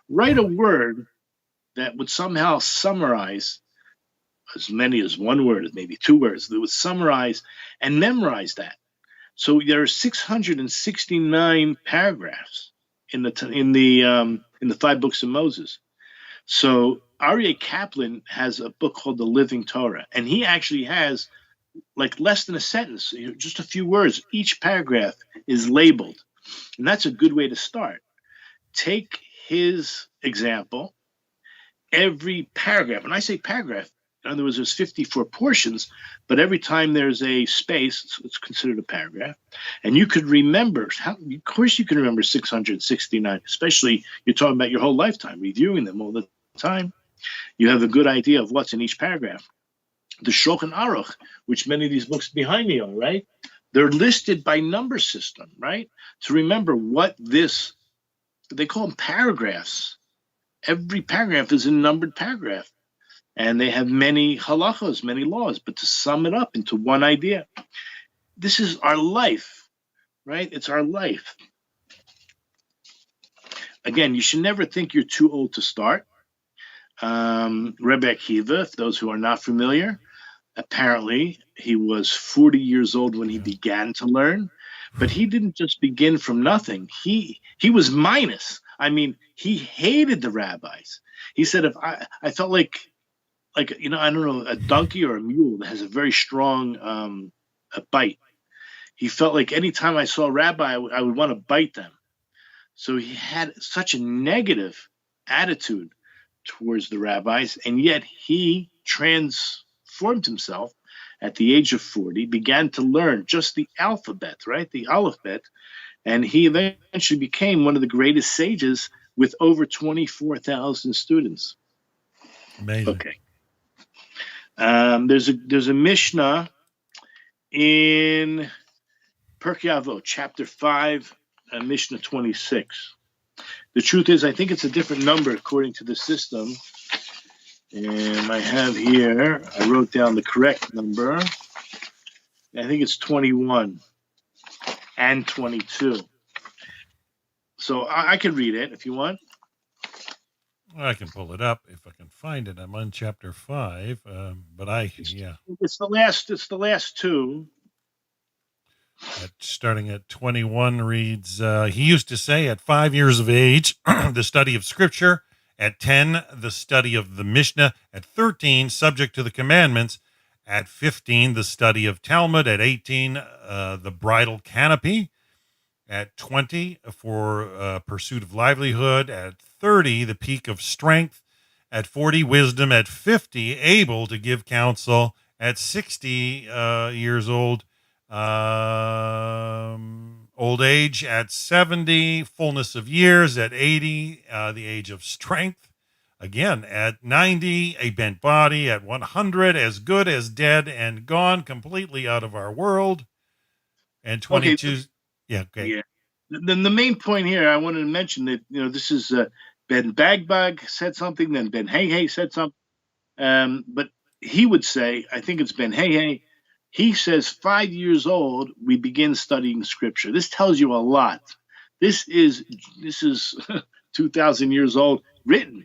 Write a word that would somehow summarize as many as one word, maybe 2 words, that would summarize and memorize that. So there are 669 paragraphs in the 5 books of Moses. So Aryeh Kaplan has a book called The Living Torah, and he actually has like less than a sentence, just a few words. Each paragraph is labeled, and that's a good way to start. Take his example. Every paragraph, when I say paragraph, in other words, there's 54 portions, but every time there's a space, it's considered a paragraph. And you could remember, of course you can remember 669, especially you're talking about your whole lifetime, reviewing them all the time. You have a good idea of what's in each paragraph. The Shulchan Aruch, which many of these books behind me are, right? They're listed by number system, right? To remember what they call them paragraphs. Every paragraph is a numbered paragraph. And they have many halachos, many laws, but to sum it up into one idea. This is our life, right? It's our life. Again, you should never think you're too old to start. Rabbi Akiva, for those who are not familiar, apparently he was 40 years old when he began to learn, but he didn't just begin from nothing. He was minus. I mean, he hated the rabbis. He said, if I felt like, I don't know, a donkey or a mule that has a very strong a bite. He felt like anytime I saw a rabbi, I would want to bite them. So he had such a negative attitude towards the rabbis, and yet he transformed himself at the age of 40, began to learn just the alphabet, right? The alphabet, and he eventually became one of the greatest sages with over 24,000 students. Amazing. Okay. There's a Mishnah in Pirkei Avot, chapter 5, Mishnah 26. The truth is, I think it's a different number according to the system. And I have here, I wrote down the correct number. I think it's 21 and 22. So I can read it if you want. I can pull it up if I can find it. I'm on chapter 5, It's the last 2. Starting at 21 reads, he used to say at 5 years of age, the study of scripture, at 10, the study of the Mishnah, at 13, subject to the commandments, at 15, the study of Talmud, at 18, the bridal canopy, at 20, for pursuit of livelihood, at 30, the peak of strength, at 40, wisdom, at 50, able to give counsel, at 60 years old, old age, at 70, fullness of years, at 80, the age of strength, again, at 90, a bent body, at 100, as good as dead and gone completely out of our world, and 22, Yeah. Then the main point here, I wanted to mention that this is Ben Bagbag said something, then Ben Hey said something, but he would say, I think it's Ben Hey. He says 5 years old we begin studying scripture. This tells you a lot. This is 2,000 years old, written.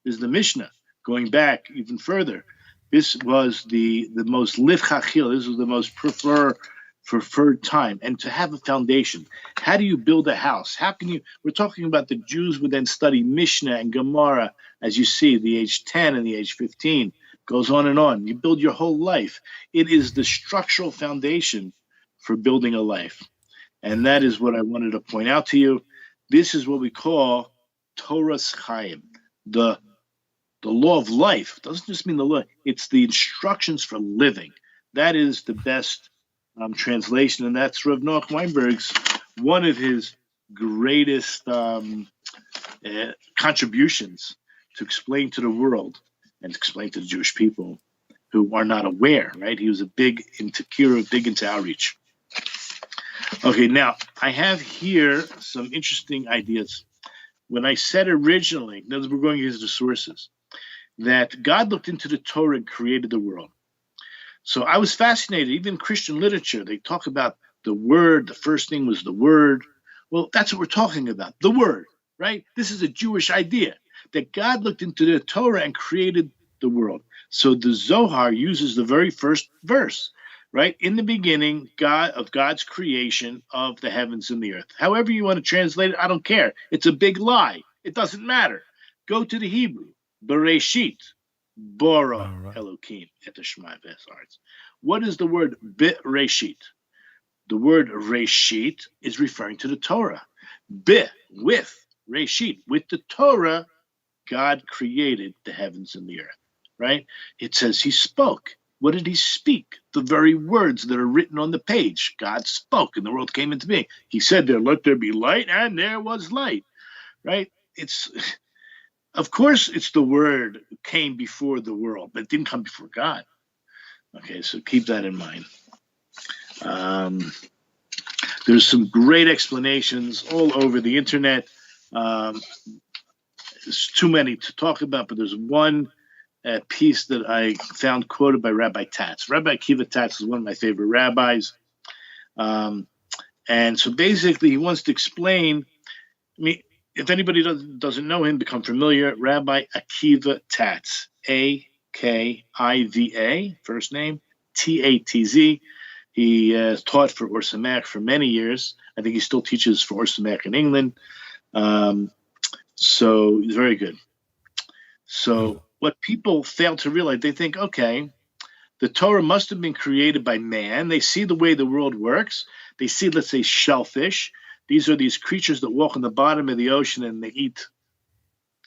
Is the Mishnah going back even further. This was the most livchachil. This was the most preferred time, and to have a foundation. How do you build a house? How can you? We're talking about the Jews would then study Mishnah and Gemara, as you see, the age 10 and the age 15 goes on and on. You build your whole life. It is the structural foundation for building a life, and that is what I wanted to point out to you. This is what we call Torah's Chaim, the law of life. It doesn't just mean the law; it's the instructions for living. That is the best translation, and that's Rav Noach Weinberg's one of his greatest contributions to explain to the world and explain to the Jewish people who are not aware, right? He was a big into Kira, big into outreach. Okay, now I have here some interesting ideas. When I said originally, we're going into the sources, that God looked into the Torah and created the world. So I was fascinated. Even in Christian literature, they talk about the word. The first thing was the word. Well, that's what we're talking about, the word, right? This is a Jewish idea, that God looked into the Torah and created the world. So the Zohar uses the very first verse, right? In the beginning, God's creation of the heavens and the earth. However you want to translate it, I don't care. It's a big lie. It doesn't matter. Go to the Hebrew, Bereshit. Bora Elokim et Shema V'Haaretz. What is the word Bereshit? The word Reshit is referring to the Torah. With Reshit, with the Torah, God created the heavens and the earth, right? It says he spoke. What did he speak? The very words that are written on the page. God spoke and the world came into being. He said, let there be light, and there was light, right? Of course, it's the word came before the world, but it didn't come before God. Okay, so keep that in mind. There's some great explanations all over the internet. There's too many to talk about, but there's one piece that I found quoted by Rabbi Tatz. Rabbi Akiva Tatz is one of my favorite rabbis. And so basically he wants to explain, if anybody doesn't know him, become familiar. Rabbi Akiva Tatz, Akiva, first name, Tatz. He taught for Or Sameach for many years. I think he still teaches for Or Sameach in England. So he's very good. So what people fail to realize, they think, okay, the Torah must have been created by man. They see the way the world works. They see, let's say, shellfish. These are these creatures that walk on the bottom of the ocean and they eat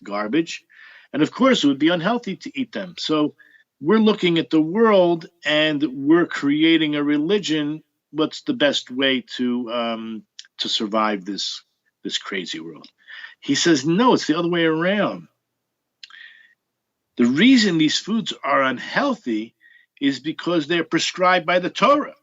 garbage. And of course, it would be unhealthy to eat them. So we're looking at the world and we're creating a religion. What's the best way to survive this crazy world? He says, no, it's the other way around. The reason these foods are unhealthy is because they're prescribed by the Torah.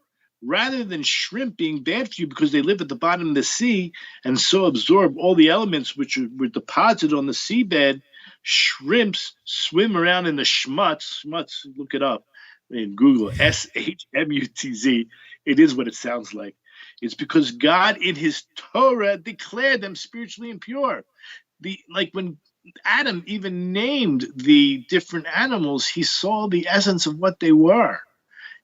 Rather than shrimp being bad for you because they live at the bottom of the sea and so absorb all the elements which were deposited on the seabed, shrimps swim around in the schmutz. Schmutz, look it up in Google, Shmutz. It is what it sounds like. It's because God in his Torah declared them spiritually impure. Like when Adam even named the different animals, he saw the essence of what they were.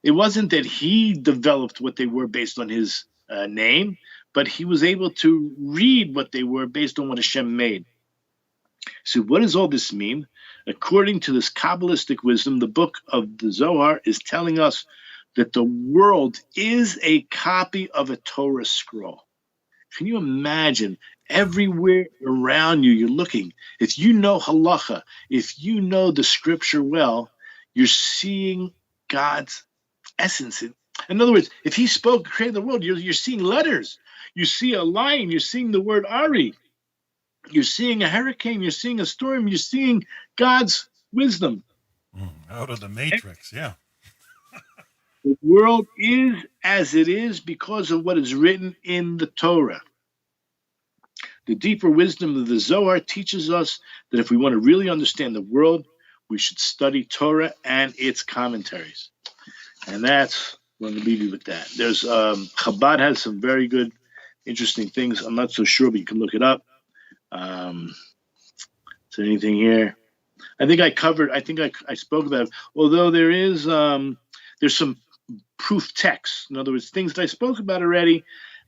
It wasn't that he developed what they were based on his name, but he was able to read what they were based on what Hashem made. So what does all this mean? According to this Kabbalistic wisdom, the book of the Zohar is telling us that the world is a copy of a Torah scroll. Can you imagine? Everywhere around you, you're looking. If you know halacha, if you know the scripture well, you're seeing God's essence. In other words, if he spoke, created the world, you're seeing letters. You see a lion, you're seeing the word Ari. You're seeing a hurricane, you're seeing a storm, you're seeing God's wisdom. Out of the matrix, yeah. The world is as it is because of what is written in the Torah. The deeper wisdom of the Zohar teaches us that if we want to really understand the world, we should study Torah and its commentaries. And that's, I'm going to leave you with that. There's Chabad has some very good, interesting things. I'm not so sure, but you can look it up. Is there anything here? I think I spoke about it. Although there's some proof text. In other words, things that I spoke about already,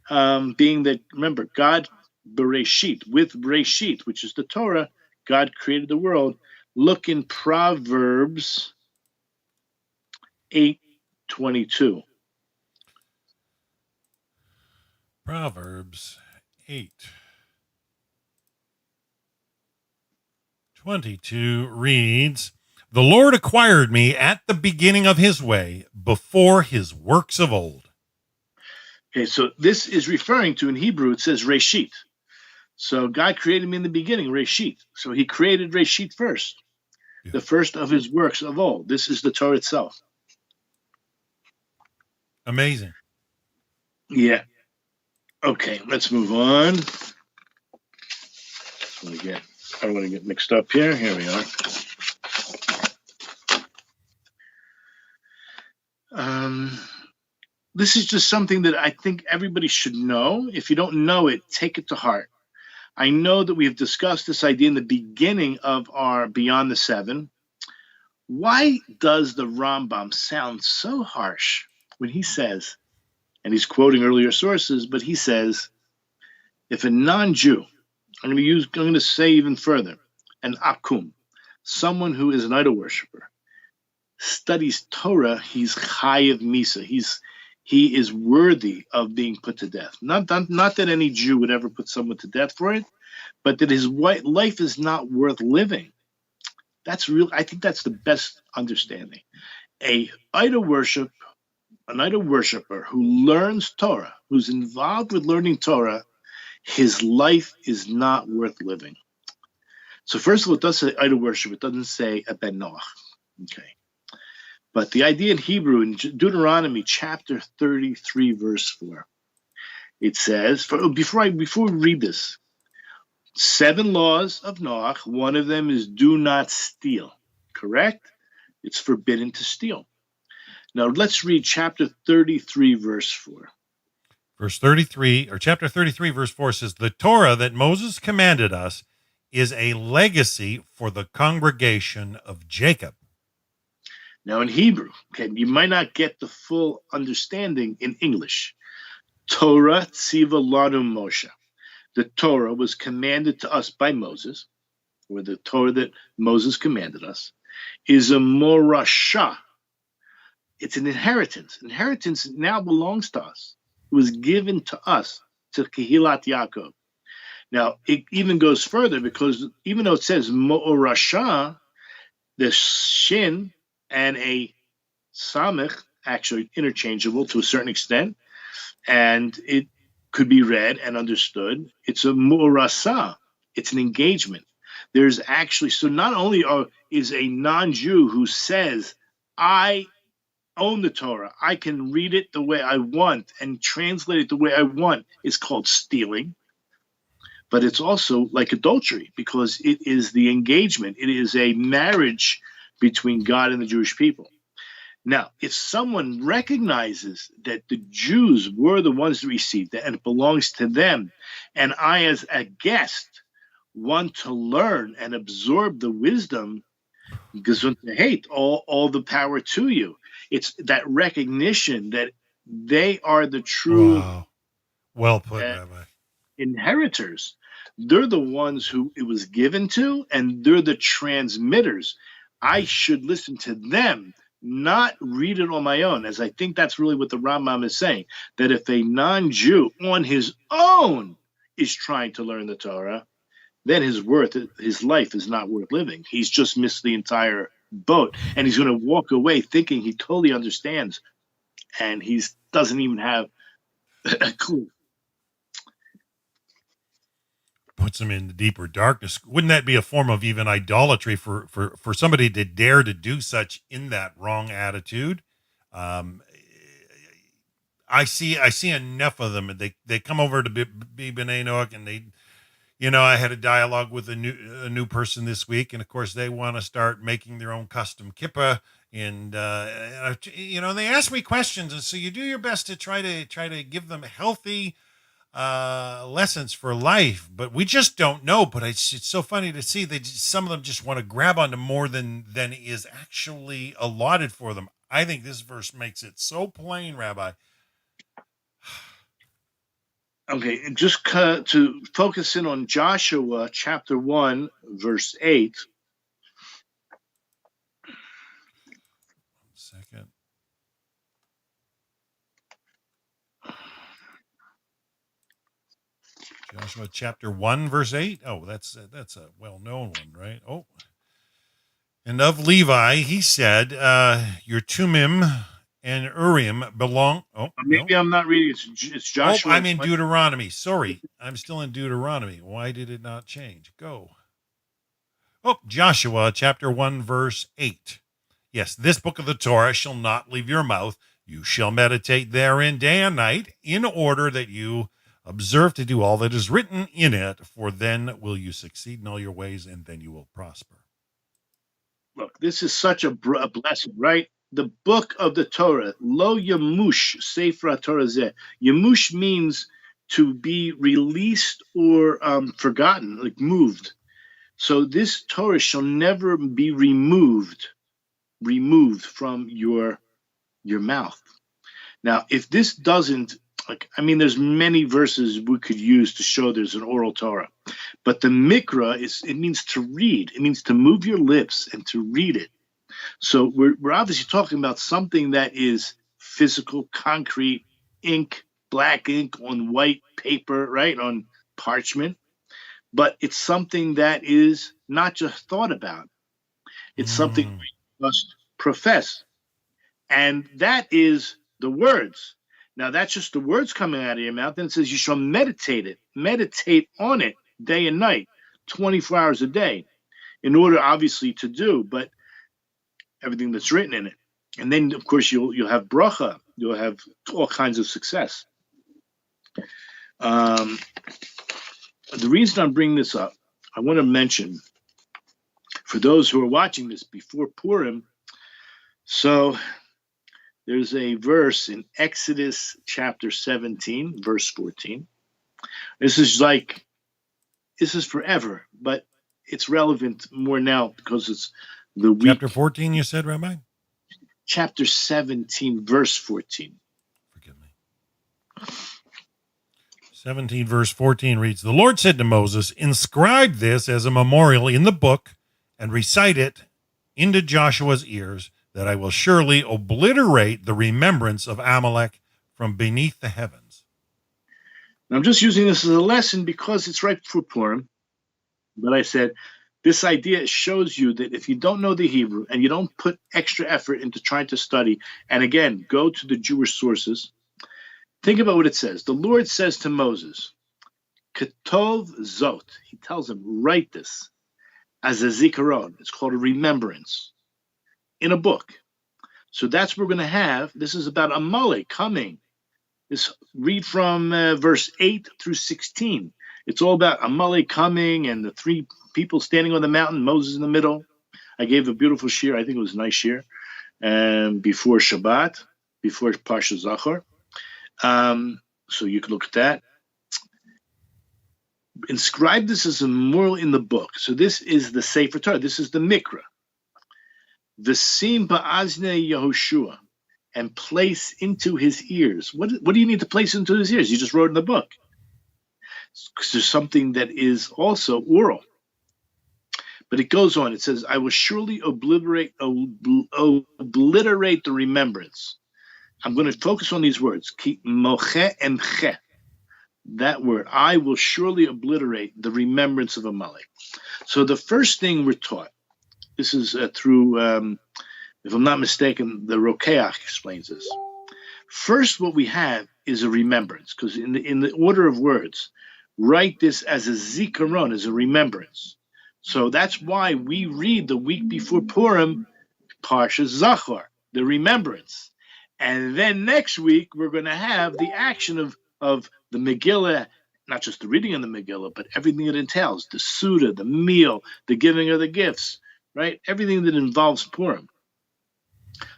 being that, remember, God, Bereshit, with Bereshit, which is the Torah, God created the world. Look in Proverbs 8:22. Proverbs 8:22 reads, "The Lord acquired me at the beginning of his way, before his works of old." Okay, so this is referring to, in Hebrew, it says Reshit. So God created me in the beginning, Reshit. So he created Reshit first, the first of his works of old. This is the Torah itself. Amazing. Yeah. Okay, let's move on. I don't want to get mixed up here. Here we are. This is just something that I think everybody should know. If you don't know it, take it to heart. I know that we have discussed this idea in the beginning of our Beyond the Seven. Why does the Rambam sound so harsh when he says, and he's quoting earlier sources, but he says, if a non-Jew, I'm going to say even further, an akum, someone who is an idol worshiper, studies Torah, he's chayav misa. He is worthy of being put to death. Not that any Jew would ever put someone to death for it, but that his life is not worth living. That's real. I think that's the best understanding. An idol worshiper who learns Torah, who's involved with learning Torah, his life is not worth living. So first of all, it does say idol worship. It doesn't say a ben Noach. Okay. But the idea in Hebrew, in Deuteronomy chapter 33, verse 4, it says, before we read this, 7 laws of Noach, one of them is do not steal, correct? It's forbidden to steal. Now let's read chapter 33, verse 4. Verse 33, or chapter 33, verse 4 says, "The Torah that Moses commanded us is a legacy for the congregation of Jacob." Now in Hebrew, okay, you might not get the full understanding in English. Torah tziva lanu Moshe. The Torah was commanded to us by Moses, or the Torah that Moses commanded us, is a morasha. It's an inheritance. Inheritance now belongs to us. It was given to us, to Kehilat Yaakov. Now, it even goes further, because even though it says morasha, the shin and a samech actually interchangeable to a certain extent, and it could be read and understood. It's a mu'rasa. It's an engagement. There's actually, so not only is a non-Jew who says, I own the Torah, I can read it the way I want and translate it the way I want, is called stealing. But it's also like adultery, because it is the engagement. It is a marriage between God and the Jewish people. Now, if someone recognizes that the Jews were the ones that received it and it belongs to them, and I as a guest want to learn and absorb the wisdom, because hate all the power to you. It's that recognition that they are the true well put, Rabbi. Inheritors. They're the ones who it was given to, and they're the transmitters. I should listen to them, not read it on my own, as I think that's really what the Rambam is saying, that if a non-Jew on his own is trying to learn the Torah, then his life is not worth living. He's just missed the entire boat, and he's going to walk away thinking he totally understands, and he doesn't even have a clue. Puts him in the deeper darkness. Wouldn't that be a form of even idolatry for somebody to dare to do such in that wrong attitude? I see enough of them. They come over to be B'nai Noach, and I had a dialogue with a new person this week, and of course they want to start making their own custom kippah, and they ask me questions, and so you do your best to try to give them healthy lessons for life, but we just don't know. But it's so funny to see some of them just want to grab onto more than is actually allotted for them. I think this verse makes it so plain, Rabbi. Okay, and just to focus in on Joshua chapter 1, verse 8. Second. Joshua chapter 1, verse 8. Oh, that's a well-known one, right? Oh. And of Levi, he said, your Tumim and Urim belong. Oh, maybe no. I'm not reading. It's Joshua. Oh, I'm in Deuteronomy. Sorry, I'm still in Deuteronomy. Why did it not change? Go. Oh, Joshua chapter 1, verse 8. Yes, this book of the Torah shall not leave your mouth. You shall meditate therein day and night, in order that you observe to do all that is written in it, for then will you succeed in all your ways, and then you will prosper. Look, this is such a blessing, right? The book of the Torah, Lo Yamush Sefer Torah Zeh. Yamush means to be released or forgotten, like moved. So this Torah shall never be removed from your mouth. Now, if this doesn't, there's many verses we could use to show there's an oral Torah, but the Mikra it means to read. It means to move your lips and to read it. So we're obviously talking about something that is physical, concrete, ink, black ink on white paper, right, on parchment. But it's something that is not just thought about. It's something we must profess. And that is the words. Now, that's just the words coming out of your mouth. Then it says you shall meditate on it day and night, 24 hours a day, in order, obviously, to do, but everything that's written in it. And then, of course, you'll have bracha. You'll have all kinds of success. The reason I'm bringing this up, I want to mention, for those who are watching this before Purim, so there's a verse in Exodus chapter 17, verse 14. This is forever, but it's relevant more now because it's the week. Chapter 14, you said, Rabbi? Chapter 17, verse 14. Forgive me. 17, verse 14 reads, the Lord said to Moses, inscribe this as a memorial in the book and recite it into Joshua's ears, that I will surely obliterate the remembrance of Amalek from beneath the heavens. Now, I'm just using this as a lesson because it's right before Purim. But I said, this idea shows you that if you don't know the Hebrew and you don't put extra effort into trying to study, and again, go to the Jewish sources, think about what it says. The Lord says to Moses, Ketov Zot, he tells him, write this as a zikaron. It's called a remembrance in a book. So that's what we're going to have. This is about Amalek coming. Read from verse 8 through 16. It's all about Amalek coming and the three people standing on the mountain, Moses in the middle. I gave a beautiful shir. I think it was a nice shir. Before Shabbat, before Parsha Zachor. So you can look at that. Inscribe this as a memorial in the book. So this is the Sefer Torah. This is the Mikra. V'sim ba'azne Yehoshua, and place into his ears. What do you need to place into his ears? You just wrote in the book. Because there's something that is also oral. But it goes on. It says, I will surely obliterate the remembrance. I'm going to focus on these words. Ki moche emche. That word. I will surely obliterate the remembrance of Amalek. So the first thing we're taught, this is through, if I'm not mistaken, the Rokeach explains this. First, what we have is a remembrance, because in the order of words, write this as a zikaron, as a remembrance. So that's why we read the week before Purim, Parsha Zachor, the remembrance. And then next week, we're going to have the action of the Megillah not just the reading of the Megillah, but everything it entails, the Suda, the meal, the giving of the gifts, right? Everything that involves Purim.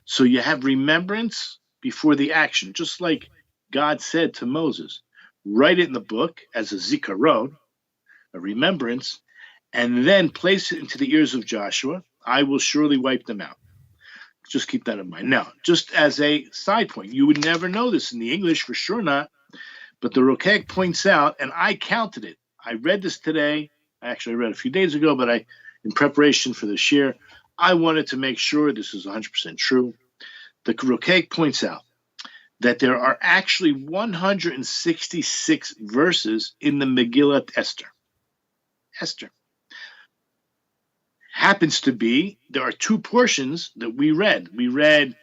So you have remembrance before the action, just like God said to Moses, write it in the book as a zikaron, a remembrance, and then place it into the ears of Joshua. I will surely wipe them out. Just keep that in mind. Now, just as a side point, you would never know this in the English, for sure not, but the Rokek points out, and I counted it. I read this today. Actually, I read it a few days ago, but in preparation for this year, I wanted to make sure this is 100% true. The Rokek points out that there are actually 166 verses in the Megillah Esther. Esther. Happens to be, there are two portions that we read. We read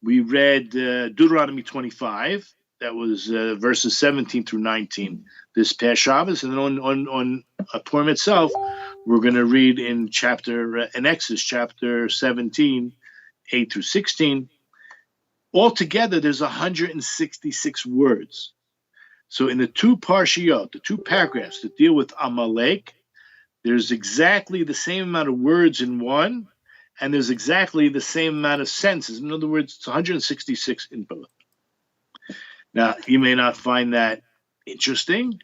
Deuteronomy 25. That was verses 17 through 19 this past Shabbos. And then on Purim itself, we're going to read in Exodus chapter 17, 8 through 16. Altogether, there's 166 words. So in the two parshiyot, the two paragraphs that deal with Amalek, there's exactly the same amount of words in one, and there's exactly the same amount of sentences. In other words, it's 166 in both. Now, you may not find that interesting.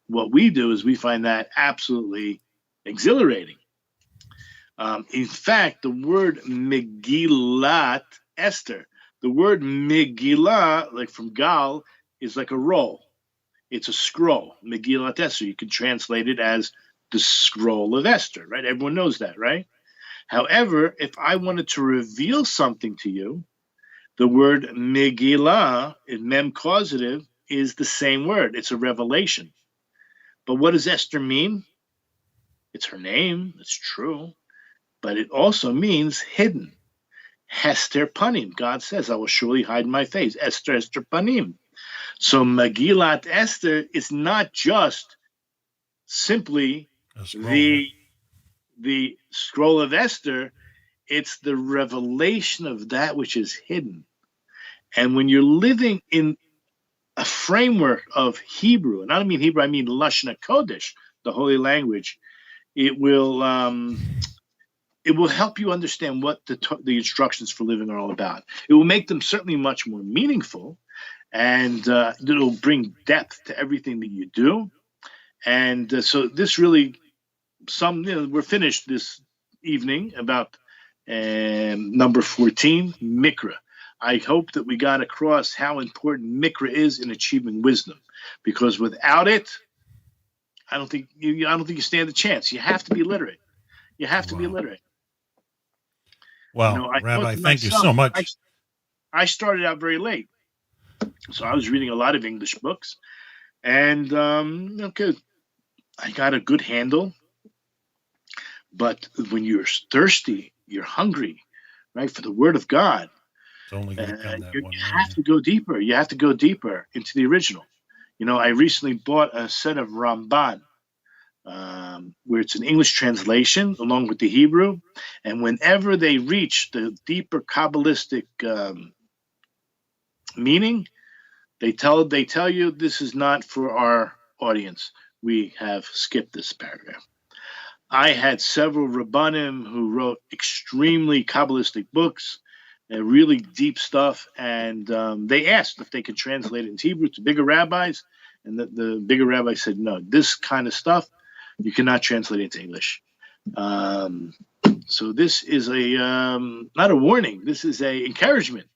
What we do is we find that absolutely exhilarating. In fact, the word Megillat Esther, the word Megillah, like from Gal, is like a roll. It's a scroll. Megillat Esther. You can translate it as the scroll of Esther, right? Everyone knows that, right? However, if I wanted to reveal something to you, the word Megillah, in mem causative, is the same word. It's a revelation. But what does Esther mean? It's her name. It's true. But it also means hidden. Hester panim. God says, I will surely hide my face. Esther, Esther panim. So Megillat Esther is not just simply the scroll of Esther. It's the revelation of that which is hidden. And when you're living in a framework of Hebrew, and I don't mean Hebrew, I mean Lashon HaKodesh, the holy language, it will help you understand what the instructions for living are all about. It will make them certainly much more meaningful, and it'll bring depth to everything that you do. And so this really, we're finished this evening about number 14, Mikra. I hope that we got across how important Mikra is in achieving wisdom, because without it, I don't think you stand a chance. You have to be literate. You have to be literate. Well, Rabbi, thank you so much. I started out very late, so I was reading a lot of English books, and I got a good handle. But when you're thirsty, you're hungry, right, for the Word of God, you have to go deeper. You have to go deeper into the original. I recently bought a set of Ramban, where it's an English translation along with the Hebrew. And whenever they reach the deeper Kabbalistic meaning, they tell you this is not for our audience. We have skipped this paragraph. I had several Rabbanim who wrote extremely Kabbalistic books, really deep stuff, and they asked if they could translate it into Hebrew to bigger rabbis, and the bigger rabbis said, no, this kind of stuff, you cannot translate it into English. So this is not a warning, this is a encouragement,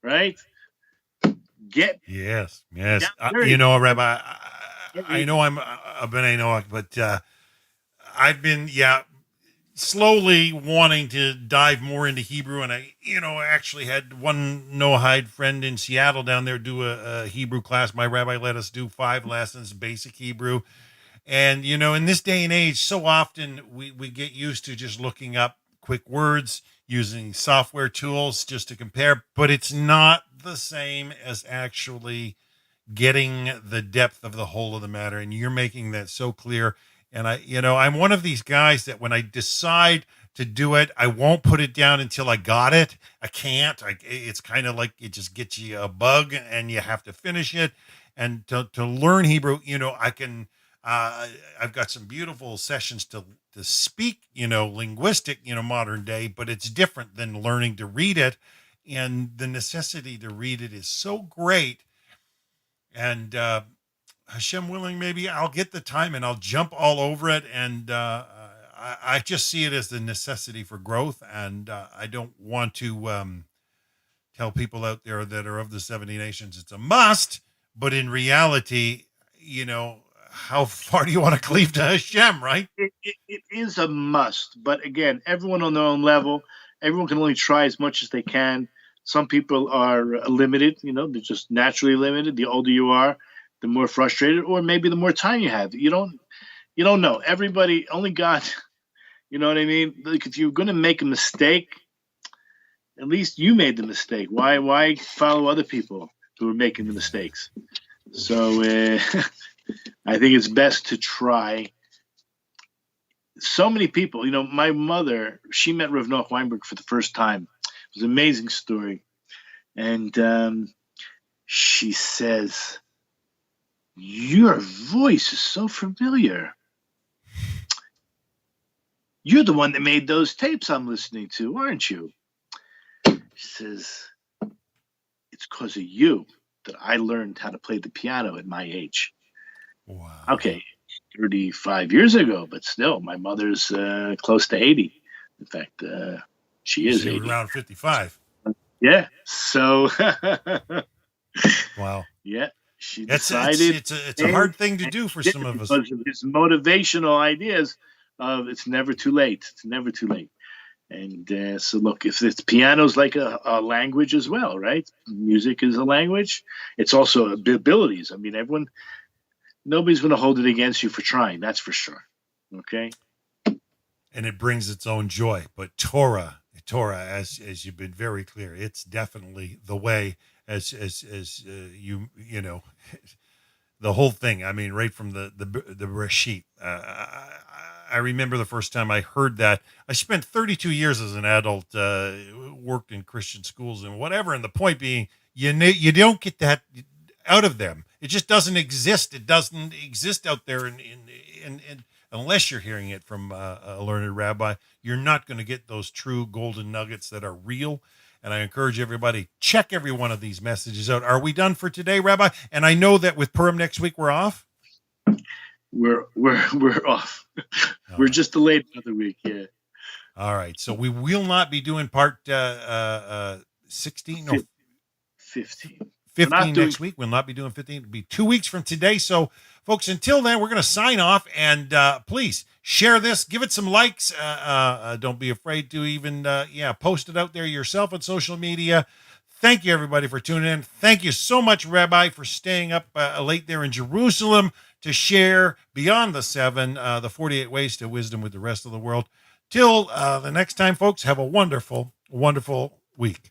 right? Yes. Rabbi, I know I'm a B'nai Noach, but I've been, slowly wanting to dive more into Hebrew, and I actually had one Noahide friend in Seattle down there do a Hebrew class. My rabbi let us do 5 lessons, basic Hebrew. And, in this day and age, so often we get used to just looking up quick words, using software tools just to compare, but it's not the same as actually getting the depth of the whole of the matter. And you're making that so clear. And I'm one of these guys that when I decide to do it, I won't put it down until I got it. I can't. It's kind of like it just gets you a bug and you have to finish it. and to learn Hebrew, I can, I've got some beautiful sessions to speak, linguistic, modern day, but it's different than learning to read it. And the necessity to read it is so great. And Hashem willing, maybe I'll get the time and I'll jump all over it. And I just see it as the necessity for growth. And I don't want to tell people out there that are of the 70 nations it's a must. But in reality, how far do you want to cleave to Hashem, right? It is a must. But again, everyone on their own level, everyone can only try as much as they can. Some people are limited, they're just naturally limited. The older you are, the more frustrated, or maybe the more time you have. You don't know. Everybody, only God, you know what I mean? Like, if you're going to make a mistake, at least you made the mistake. Why follow other people who are making the mistakes? So I think it's best to try. So many people, my mother, she met Rav Noach Weinberg for the first time. It was an amazing story. And she says, your voice is so familiar. You're the one that made those tapes I'm listening to, aren't you? She says, it's because of you that I learned how to play the piano at my age. Wow. Okay, 35 years ago, but still, my mother's close to 80. In fact, she is 80. Around 55. Yeah. So, wow. Yeah, she decided it's a hard thing to do for some of us. Because of his motivational ideas of it's never too late. It's never too late. And so, look, if it's piano's like a language as well, right? Music is a language. It's also abilities. I mean, nobody's going to hold it against you for trying. That's for sure. Okay. And it brings its own joy. But Torah, as you've been very clear, it's definitely the way. As you the whole thing. I mean, right from the Bereshit. I remember the first time I heard that. I spent 32 years as an adult, worked in Christian schools and whatever. And the point being, you don't get that out of them. It just doesn't exist. It doesn't exist out there. In unless you're hearing it from a learned rabbi, you're not going to get those true golden nuggets that are real. And I encourage everybody, check every one of these messages out. Are we done for today, Rabbi? And I know that with Purim next week, we're off. We're off. We're just delayed another week. Yeah. All right. So we will not be doing part 16 or 15. 15 next week. We'll not be doing 15. It'll be 2 weeks from today. So, folks, until then, we're going to sign off. And please share this. Give it some likes. Don't be afraid to even, post it out there yourself on social media. Thank you, everybody, for tuning in. Thank you so much, Rabbi, for staying up late there in Jerusalem to share beyond the 7, the 48 ways to wisdom with the rest of the world. Till the next time, folks, have a wonderful, wonderful week.